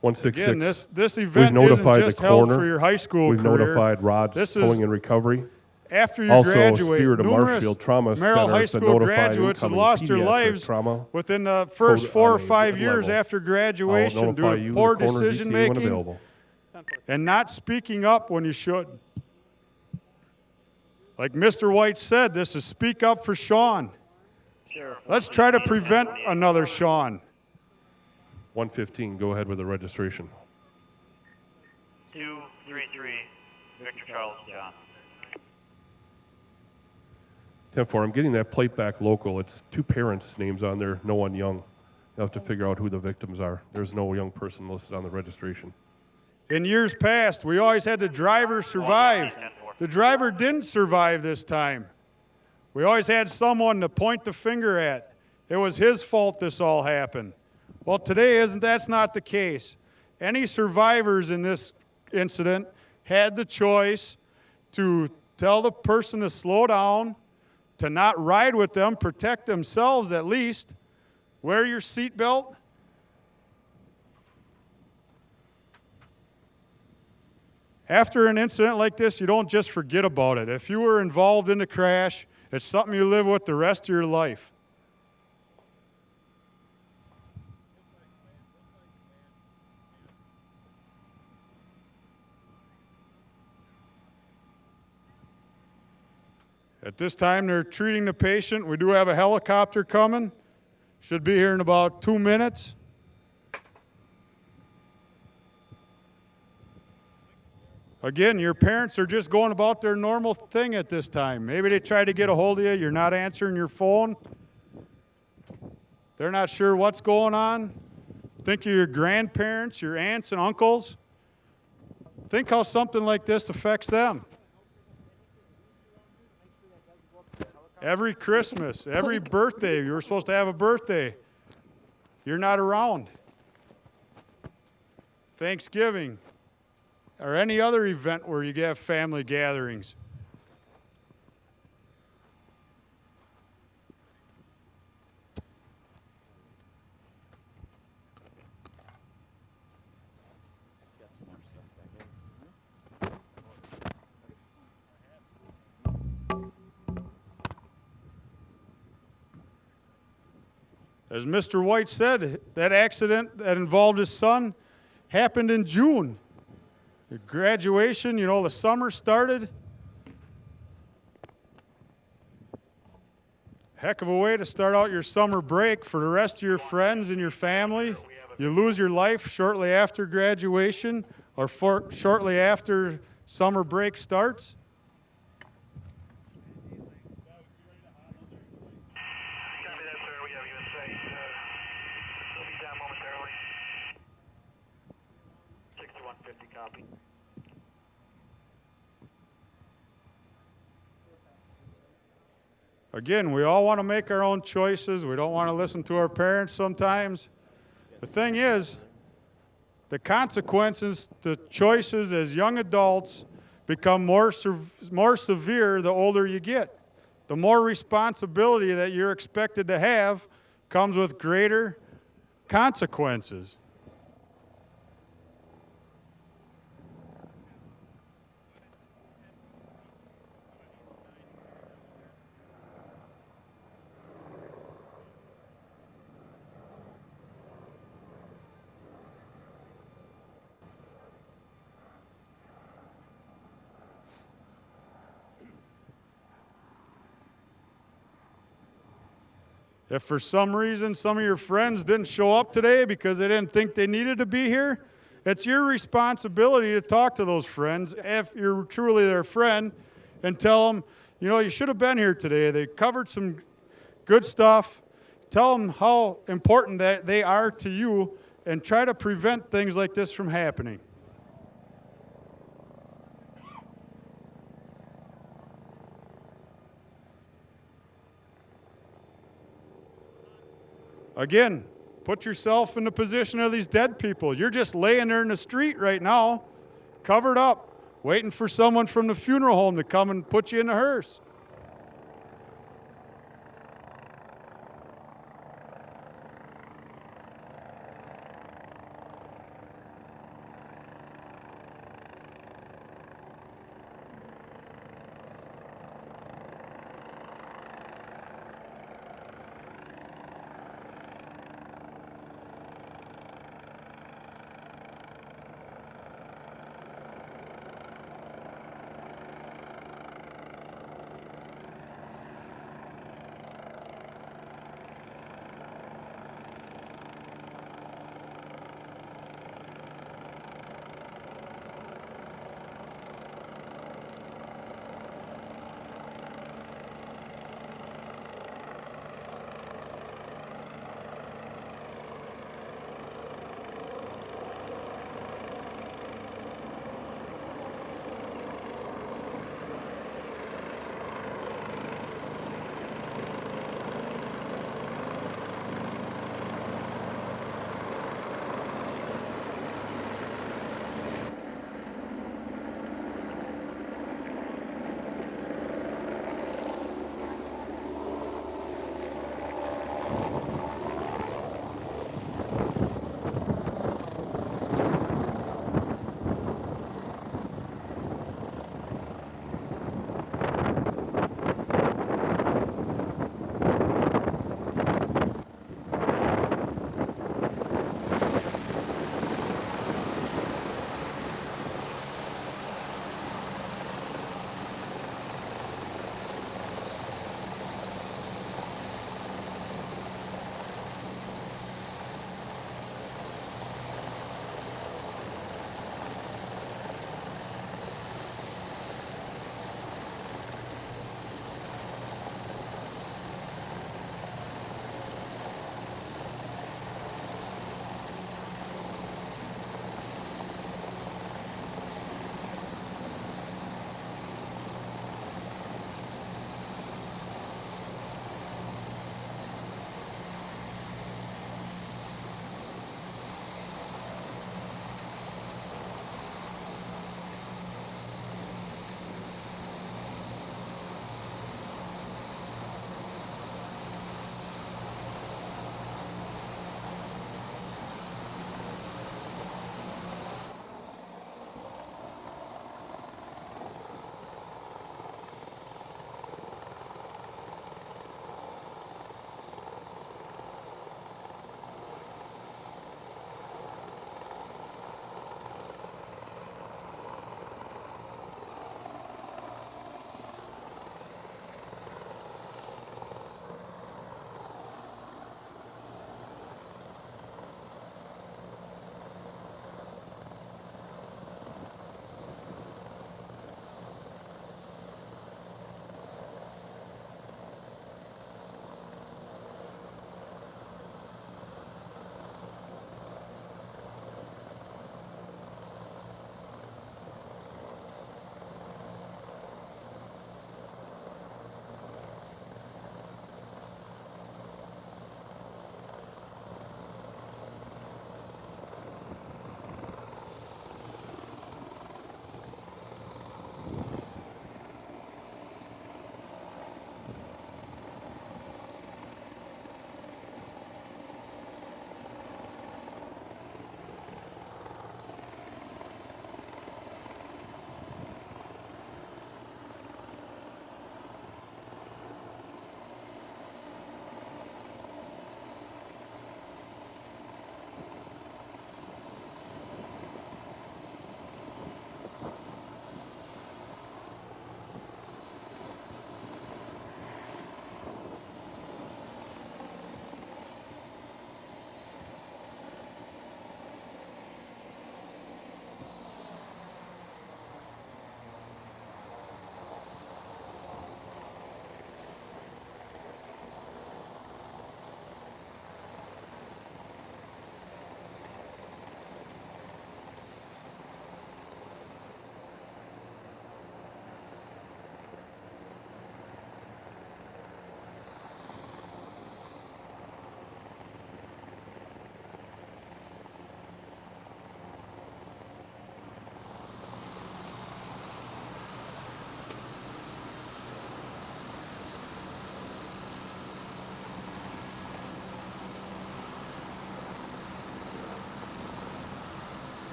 166. Again, this We've event isn't notified just the held coroner. for your high school We've career. notified Rod's This is towing and recovery. after you Also, graduate. Spirit of Numerous Marshfield Trauma Merrill Center High has been School notified graduates have incoming lost their pediatric lives trauma within the first code 4 or on a 5 years level. after I'll graduation notify due you to the poor coroner's decision ETA when making available. and not speaking up when you should. Like Mr. White said, this is speak up for Sean. Let's try to prevent another Sean. 115, go ahead with the registration. 233, Victor Charles John. 10-4, I'm getting that plate back local. It's 2 parents' names on there, no one young. You'll have to figure out who the victims are. There's no young person listed on the registration. In years past, we always had the driver survive. The driver didn't survive this time. We always had someone to point the finger at. It was his fault this all happened. Well, today that's not the case. Any survivors in this incident had the choice to tell the person to slow down, to not ride with them, protect themselves at least, wear your seatbelt. After an incident like this, you don't just forget about it. If you were involved in the crash, it's something you live with the rest of your life. At this time, they're treating the patient. We do have a helicopter coming. Should be here in about 2 minutes. Again, your parents are just going about their normal thing at this time. Maybe they try to get a hold of you. You're not answering your phone. They're not sure what's going on. Think of your grandparents, your aunts and uncles. Think how something like this affects them. Every Christmas, every birthday, you were supposed to have a birthday. You're not around. Thanksgiving, or any other event where you have family gatherings. As Mr. White said, that accident that involved his son happened in June. The graduation, the summer started. Heck of a way to start out your summer break for the rest of your friends and your family. You lose your life shortly after graduation or shortly after summer break starts. Again, we all want to make our own choices. We don't want to listen to our parents sometimes. The thing is, the consequences to choices as young adults become more severe the older you get. The more responsibility that you're expected to have comes with greater consequences. If for some reason some of your friends didn't show up today because they didn't think they needed to be here, It's your responsibility to talk to those friends if you're truly their friend and tell them, you know, you should have been here today. They covered some good stuff. Tell them how important that they are to you and try to prevent things like this from happening. Again, put yourself in the position of these dead people. You're just laying there in the street right now, covered up, waiting for someone from the funeral home to come and put you in the hearse.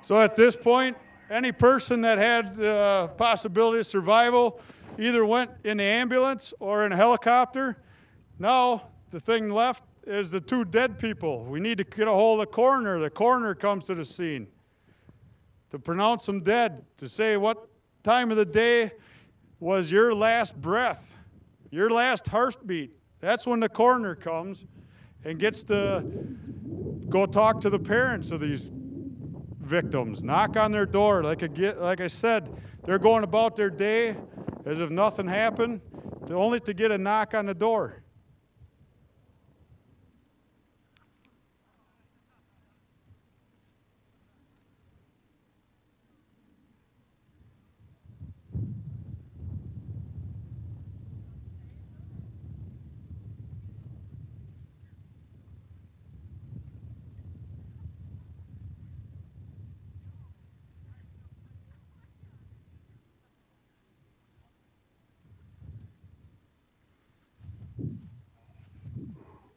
So at this point, any person that had the possibility of survival either went in the ambulance or in a helicopter. Now, the thing left is the 2 dead people. We need to get a hold of the coroner. The coroner comes to the scene to pronounce them dead, to say what time of the day was your last breath, your last heartbeat. That's when the coroner comes and gets to go talk to the parents of these victims, knock on their door. Like I said, they're going about their day as if nothing happened, only to get a knock on the door.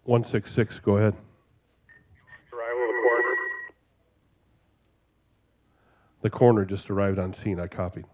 One 166, go ahead. Arrival of the coroner. The coroner just arrived on scene. I copied.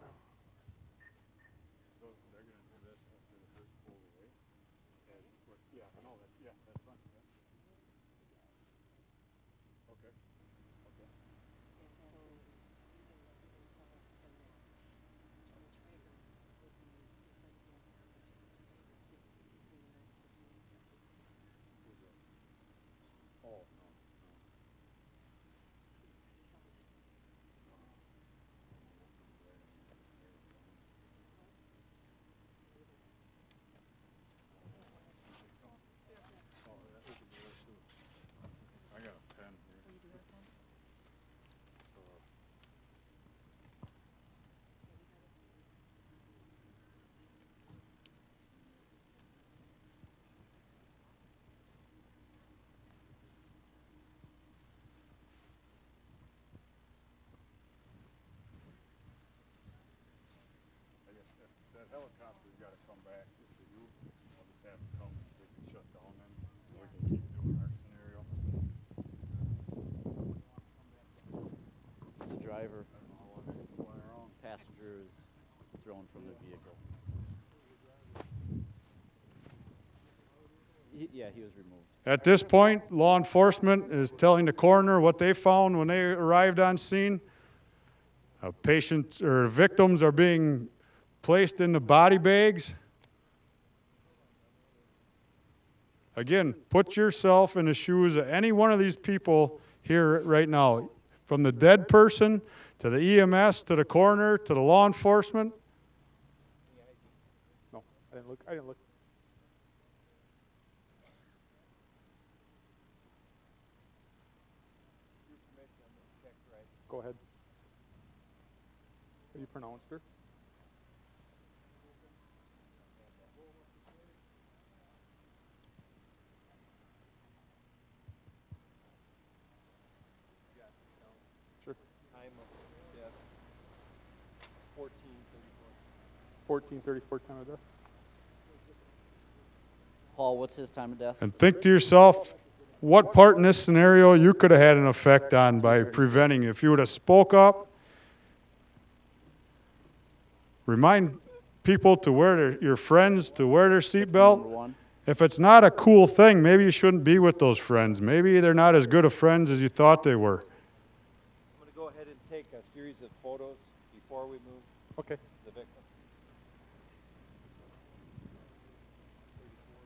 That helicopter's got to come back to you. I'll just have it come and they can shut down then. We can keep doing our scenario. The driver, passenger is thrown from the vehicle. Yeah, he was removed. At this point, law enforcement is telling the coroner what they found when they arrived on scene. Patients or victims are being placed in the body bags. Again, put yourself in the shoes of any one of these people here right now, from the dead person to the EMS, to the coroner, to the law enforcement. No, I didn't look. Go ahead. Have you pronounced her? Sure. Time of death. 14:34 time of death. Paul, what's his time of death? And think to yourself, what part in this scenario you could have had an effect on by preventing. If you would have spoke up, remind people to wear your friends to wear their seatbelt. If it's not a cool thing, maybe you shouldn't be with those friends. Maybe they're not as good of friends as you thought they were. I'm going to go ahead and take a series of photos before we move Okay. the victim.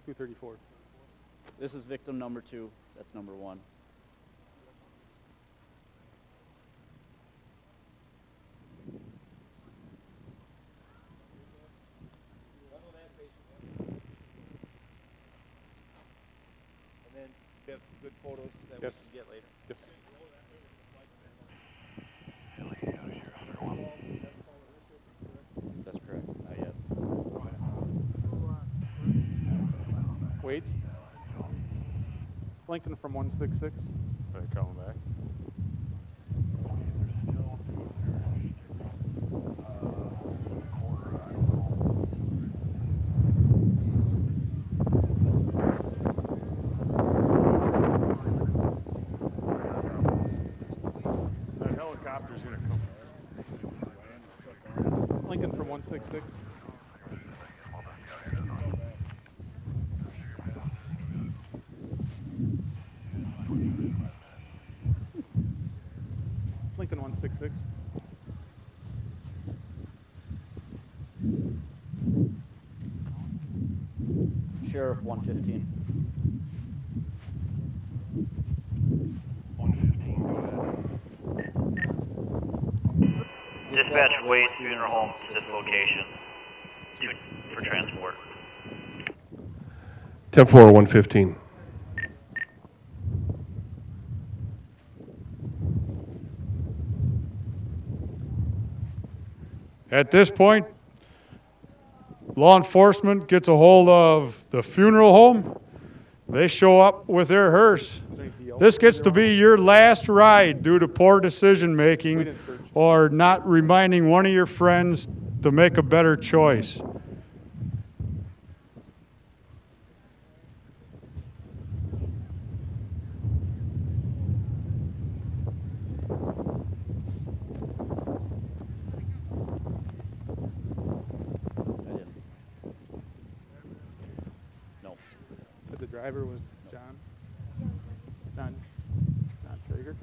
234. This is victim number 2. That's number 1. And then we have some good photos that Yes. we can get later. Yes. That's correct. Not yet. Wait. Lincoln from 166. Are they coming back? That helicopter's 6. Sheriff 115. 115, go ahead. Dispatch Wade Funeral Home to this location for transport. 10-4, 115. At this point, law enforcement gets a hold of the funeral home. They show up with their hearse. This gets to be your last ride due to poor decision making or not reminding one of your friends to make a better choice. No. The driver was John Traeger.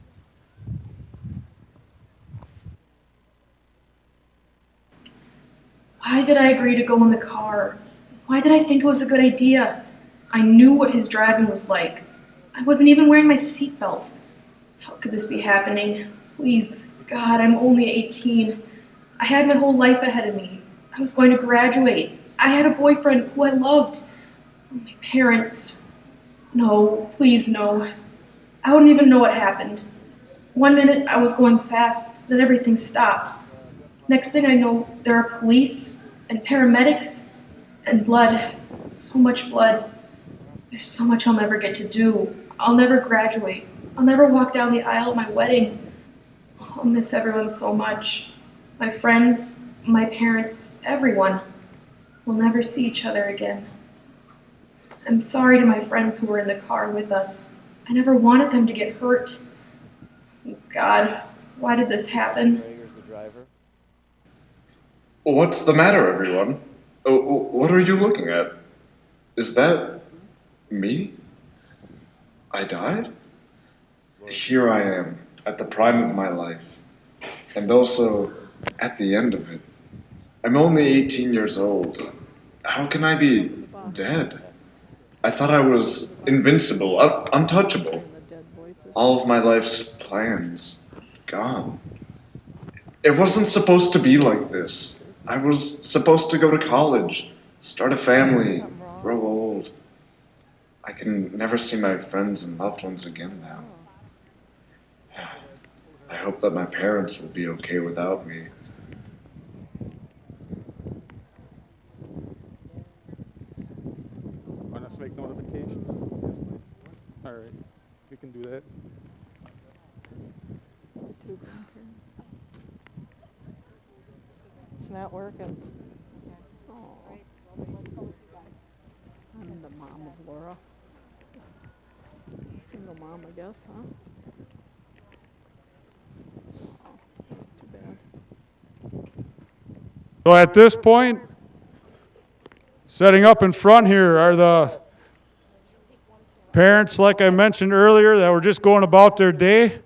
Why did I agree to go in the car? Why did I think it was a good idea? I knew what his driving was like. I wasn't even wearing my seatbelt. How could this be happening? Please, God, I'm only 18. I had my whole life ahead of me. I was going to graduate. I had a boyfriend who I loved. My parents. No, please no. I wouldn't even know what happened. One minute I was going fast, then everything stopped. Next thing I know, there are police and paramedics and blood. So much blood. There's so much I'll never get to do. I'll never graduate. I'll never walk down the aisle at my wedding. I'll miss everyone so much. My friends, my parents, everyone. We'll never see each other again. I'm sorry to my friends who were in the car with us. I never wanted them to get hurt. God, why did this happen? Traeger's the driver. What's the matter, everyone? What are you looking at? Is that me? I died? Here I am, at the prime of my life, and also at the end of it. I'm only 18 years old. How can I be dead? I thought I was invincible, untouchable. All of my life's plans gone. It wasn't supposed to be like this. I was supposed to go to college, start a family, grow old. I can never see my friends and loved ones again now. I hope that my parents will be okay without me. Want us to make notifications? All right, we can do that. It's not working. Oh. I'm the mom of Laura. Single mom, I guess, huh? Oh, that's too bad. So at this point, setting up in front here are the parents, like I mentioned earlier, that were just going about their day.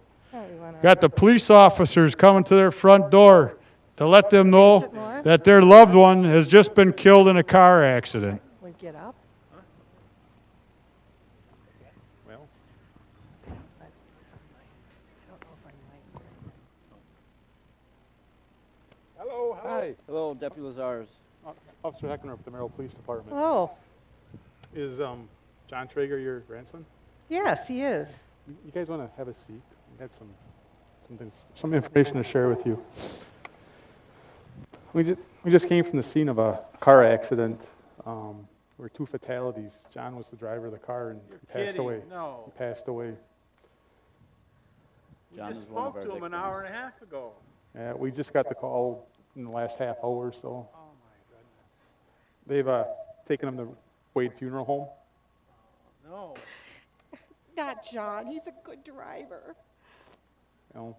Got the police officers coming to their front door to let them know that their loved one has just been killed in a car accident. We get up. Well, hello. Hi. Hello, Deputy Lazars. Officer Heckner of the Merrill Police Department. Oh, Is John Traeger your grandson? yes, he is. You guys want to have a seat? We had some information to share with you. We just came from the scene of a car accident. There were 2 fatalities. John was the driver of the car and he passed away. No. He passed away. We just spoke to him an hour and a half ago. We just got the call in the last half hour or so. Oh my goodness. They've taken him to Wade Funeral Home. No. Not John. He's a good driver. You know,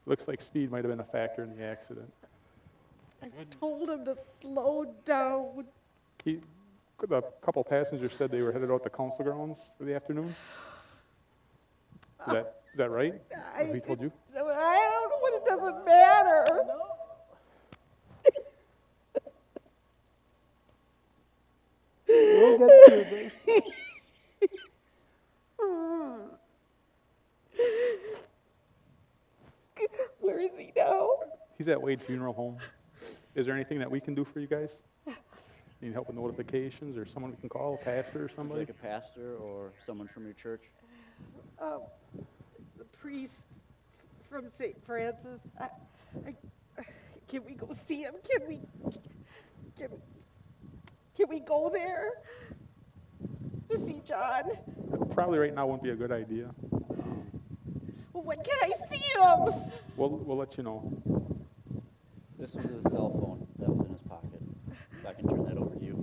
looks like speed might have been a factor in the accident. I told him to slow down. A couple passengers said they were headed out to council grounds for the afternoon. Is Is that right? He told you? I don't know, but it doesn't matter. We'll get through this. Where is he now? He's at Wade Funeral Home. Is there anything that we can do for you guys? Need help with notifications or someone we can call, a pastor or somebody? Like a pastor or someone from your church? The priest from St. Francis. Can we go see him? Can we go there to see John? Probably right now wouldn't be a good idea. Well, when can I see him? We'll let you know. This was his cell phone that was in his pocket. If I can turn that over to you.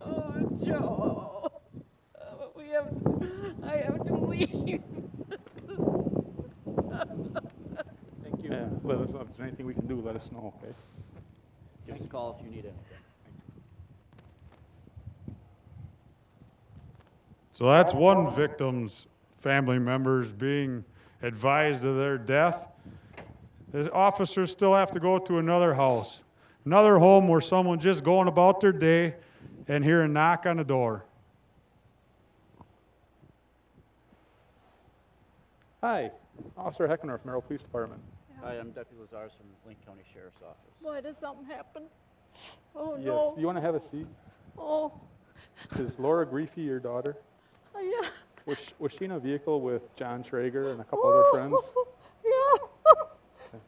Oh, Joe. I have to leave. Thank you. Yeah, let us know if there's anything we can do, let us know, okay? Give us a call if you need anything. So that's one victim's family members being advised of their death. The officers still have to go to another house, another home where someone's just going about their day and hear a knock on the door. Hi, Officer Heckendorf, Merrill Police Department. Hi, I'm Deputy Lazarus from Lincoln County Sheriff's Office. Why, did something happen? Oh, Yes, no. you want to have a seat? Oh, Is Laura Griefey your daughter? yeah. Was she in a vehicle with John Traeger and a couple other friends? Yeah.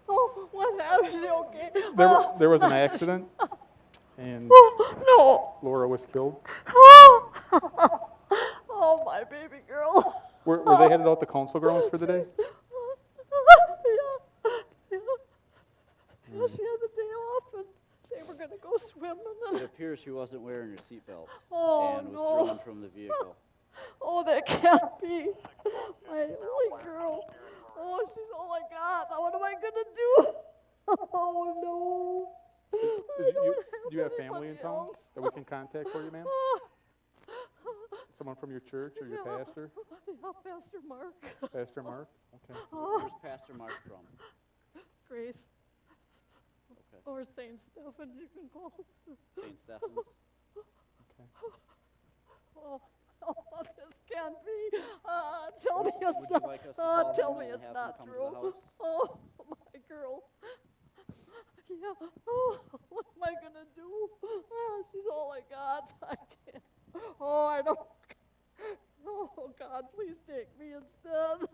Oh, what happened? Is she okay? There was an accident, and No. Laura was killed. Oh, my baby girl. Were they headed out to council grounds for the day? Yeah, she had the day off, and they were going to go swimming. It appears she wasn't wearing her seatbelt Oh, and was no. thrown from the vehicle. Oh, that can't be. My only girl. Oh, she's all I got. Now what am I going to do? Oh, no. Do you have family in town that we can contact for you, ma'am? Someone from your church or your pastor? Yeah, Pastor Mark. Pastor Mark? Okay. Where's Pastor Mark from? Grace. Okay. Or St. Stephen's, you can call. St. Stephen's? Okay. Oh, this can't be. Tell me Well, it's would you not. like us to call Tell him me and it's have him not come to true. the house? Oh, my girl. Yeah. Oh, what am I gonna do? She's all I got. I can't. Oh, I don't. Oh God, please take me instead.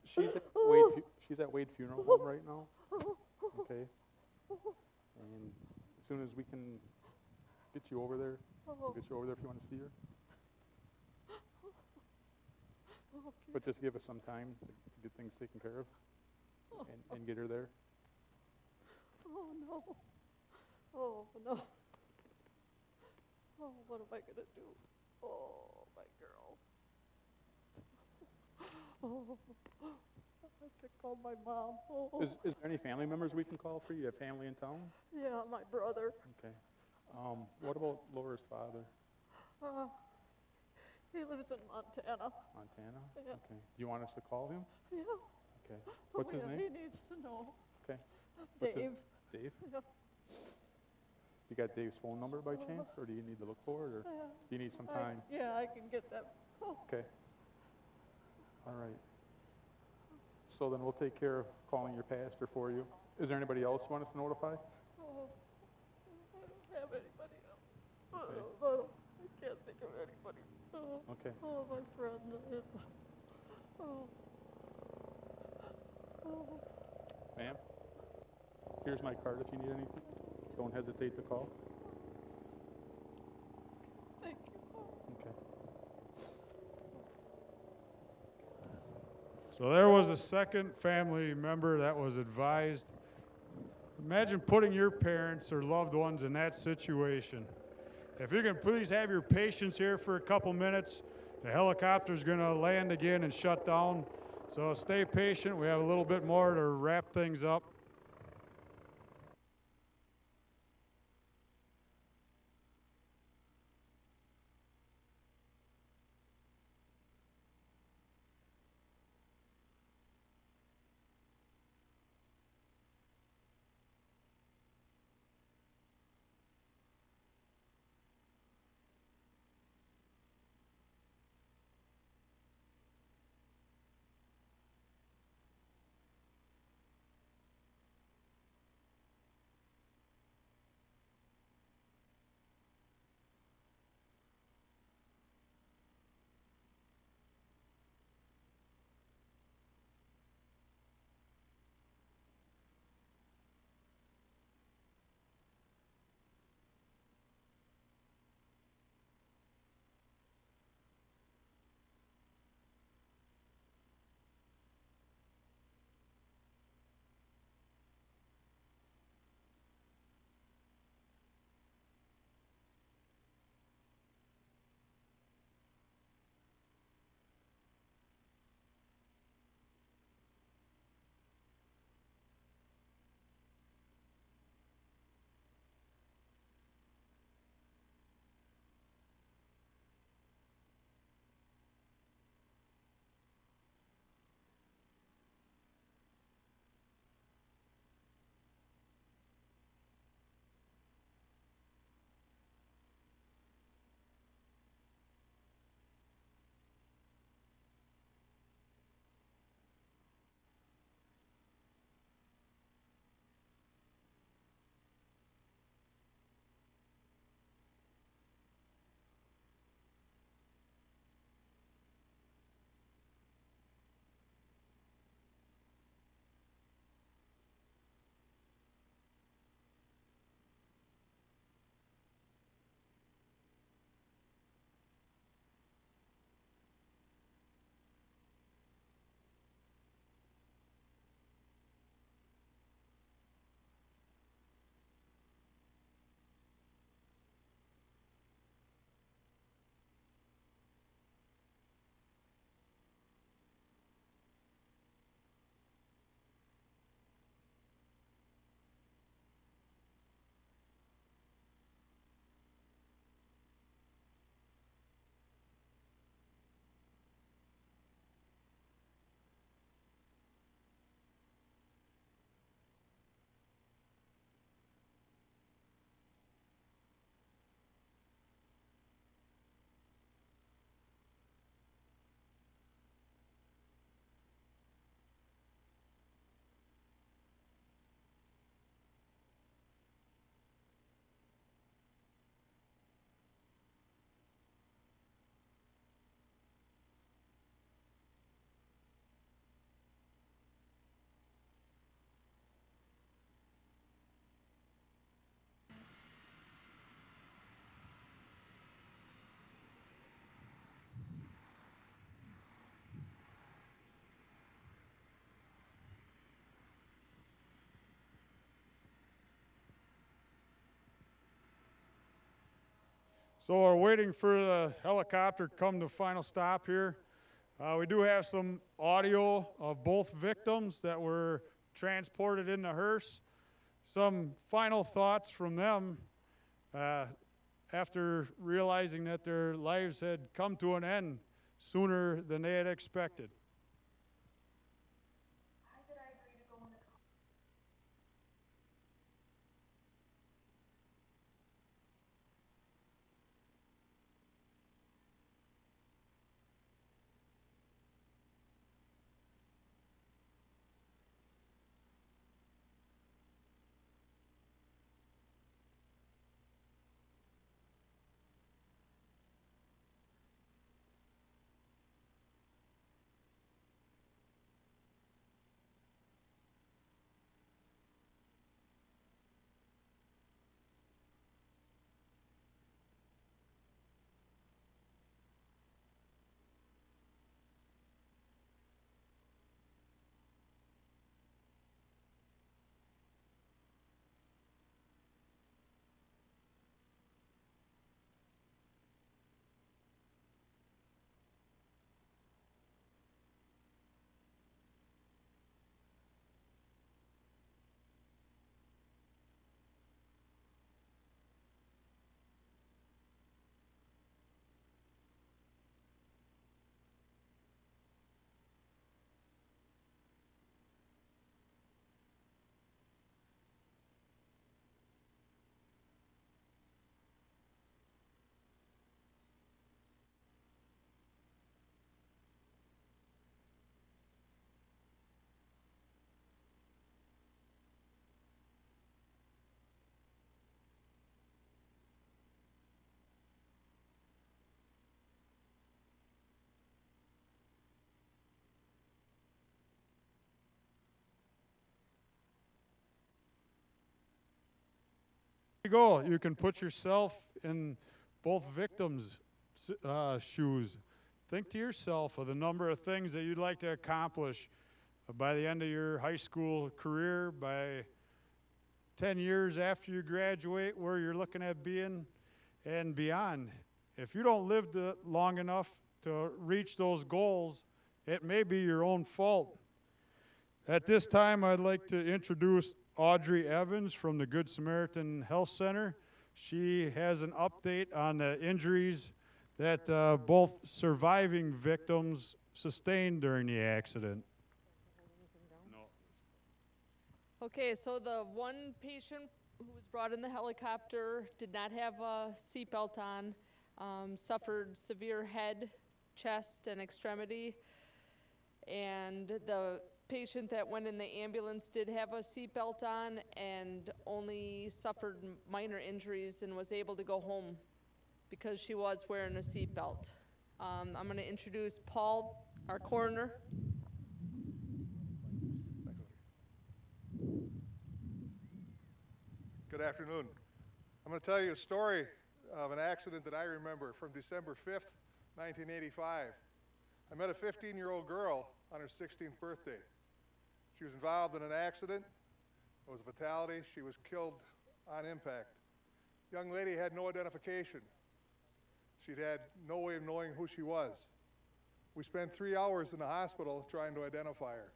She's at Wade Funeral Home right now. Okay. And as soon as we can get you over there, we'll get you over there if you want to see her. But just give us some time to get things taken care of and get her there. Oh no. Oh no. Oh, what am I gonna do? Oh, my girl. Oh, I have to call my mom. Oh. Is there any family members we can call for you? You have family in town? Yeah, my brother. Okay. What about Laura's father? He lives in Montana. Montana? Yeah. Okay. Do you want us to call him? Yeah. Okay. What's his Oh, yeah, name? He needs to know. Okay. What's Dave. Dave? Yeah. You got Dave's phone number by chance, or do you need to look for it, or do you need some time? Yeah, I can get that. Oh. Okay. All right. So then we'll take care of calling your pastor for you. Is there anybody else you want us to notify? Oh, I don't have anybody else. Okay. Oh, I can't think of anybody. Oh, Okay. Oh, my friend. Oh. Oh. Ma'am, here's my card if you need anything. Don't hesitate to call. Thank you. Okay. So there was a second family member that was advised. Imagine putting your parents or loved ones in that situation. If you can please have your patience here for a couple minutes, the helicopter's going to land again and shut down. So stay patient. We have a little bit more to wrap things up. So we're waiting for the helicopter to come to final stop here. We do have some audio of both victims that were transported in the hearse. Some final thoughts from them after realizing that their lives had come to an end sooner than they had expected. go. You can put yourself in both victims' shoes. Think to yourself of the number of things that you'd like to accomplish by the end of your high school career, by 10 years after you graduate, where you're looking at being, and beyond. If you don't live long enough to reach those goals, it may be your own fault. At this time, I'd like to introduce Audrey Evans from the Good Samaritan Health Center. She has an update on the injuries that both surviving victims sustained during the accident. Okay, so the one patient who was brought in the helicopter did not have a seatbelt on, suffered severe head, chest, and extremity. And the patient that went in the ambulance did have a seatbelt on and only suffered minor injuries and was able to go home because she was wearing a seatbelt. I'm going to introduce Paul, our coroner. Good afternoon. I'm going to tell you a story of an accident that I remember from December 5th, 1985. I met a 15-year-old girl on her 16th birthday. She was involved in an accident. It was a fatality. She was killed on impact. The young lady had no identification. She'd had no way of knowing who she was. We spent 3 hours in the hospital trying to identify her.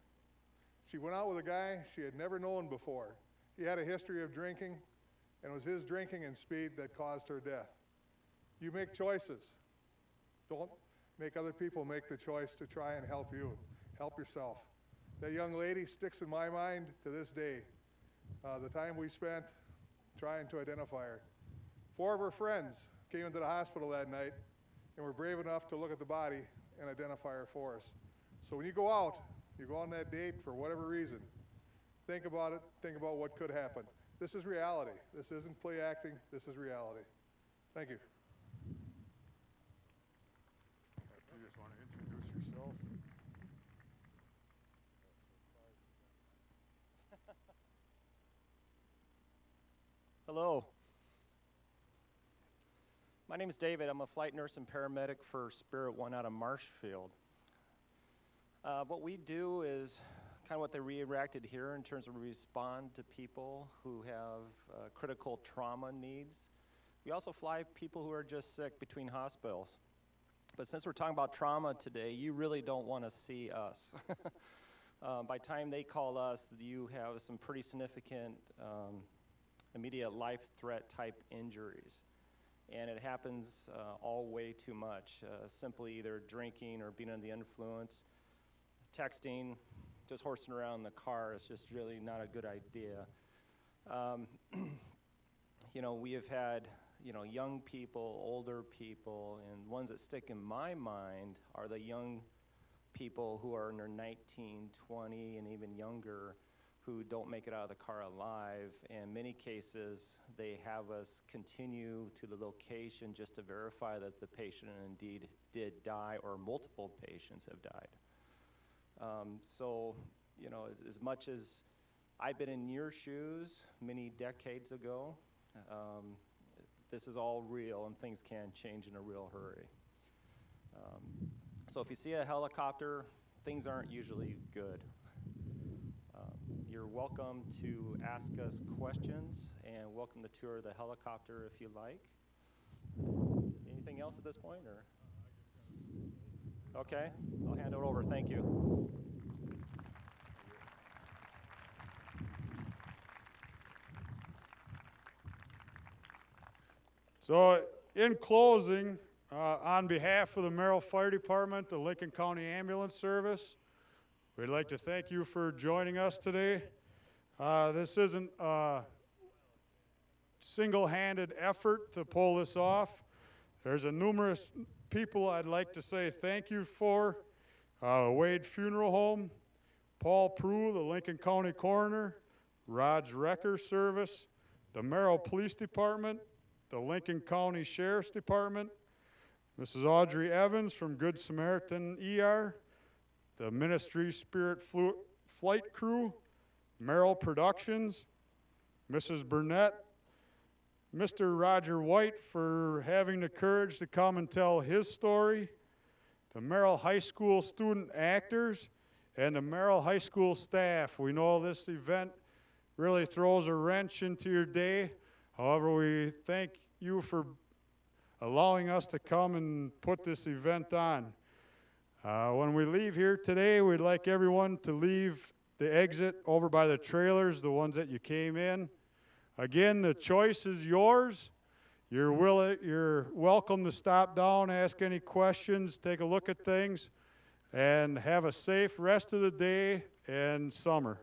She went out with a guy she had never known before. He had a history of drinking, and it was his drinking and speed that caused her death. You make choices. Don't make other people make the choice to try and help you. Help yourself. That young lady sticks in my mind to this day. The time we spent trying to identify her. 4 of her friends came into the hospital that night and were brave enough to look at the body and identify her for us. So when you go out, you go on that date for whatever reason, think about it, think about what could happen. This is reality. This isn't play acting, this is reality. Thank you. You just want to introduce yourself? Hello. My name is David. I'm a flight nurse and paramedic for Spirit One out of Marshfield. What we do is kind of what they reenacted here in terms of respond to people who have critical trauma needs. We also fly people who are just sick between hospitals. But since we're talking about trauma today, you really don't want to see us. By the time they call us, you have some pretty significant immediate life threat type injuries. And it happens all way too much. Simply either drinking or being under the influence, texting, just horsing around in the car is just really not a good idea. You know, we have had, you know, young people, older people, and ones that stick in my mind are the young people who are in their 19, 20, and even younger who don't make it out of the car alive. In many cases, they have us continue to the location just to verify that the patient indeed did die or multiple patients have died. So, you know, as much as I've been in your shoes many decades ago, this is all real and things can change in a real hurry. So if you see a helicopter, things aren't usually good. You're welcome to ask us questions and welcome to tour the helicopter if you like. Anything else at this point, or? Okay, I'll hand it over. Thank you. So in closing, on behalf of the Merrill Fire Department, the Lincoln County Ambulance Service, we'd like to thank you for joining us today. This isn't a single-handed effort to pull this off. There's a numerous people I'd like to say thank you for. Wade Funeral Home, Paul Prue, the Lincoln County Coroner, Rod's Wrecker Service, the Merrill Police Department, the Lincoln County Sheriff's Department, Mrs. Audrey Evans from Good Samaritan ER, the Ministry Spirit Flight Crew, Merrill Productions, Mrs. Burnett, Mr. Roger White for having the courage to come and tell his story, the Merrill High School student actors, and the Merrill High School staff. We know this event really throws a wrench into your day. However, we thank you for allowing us to come and put this event on. When we leave here today, we'd like everyone to leave the exit over by the trailers, the ones that you came in. Again, the choice is yours. You're welcome to stop down, ask any questions, take a look at things, and have a safe rest of the day and summer.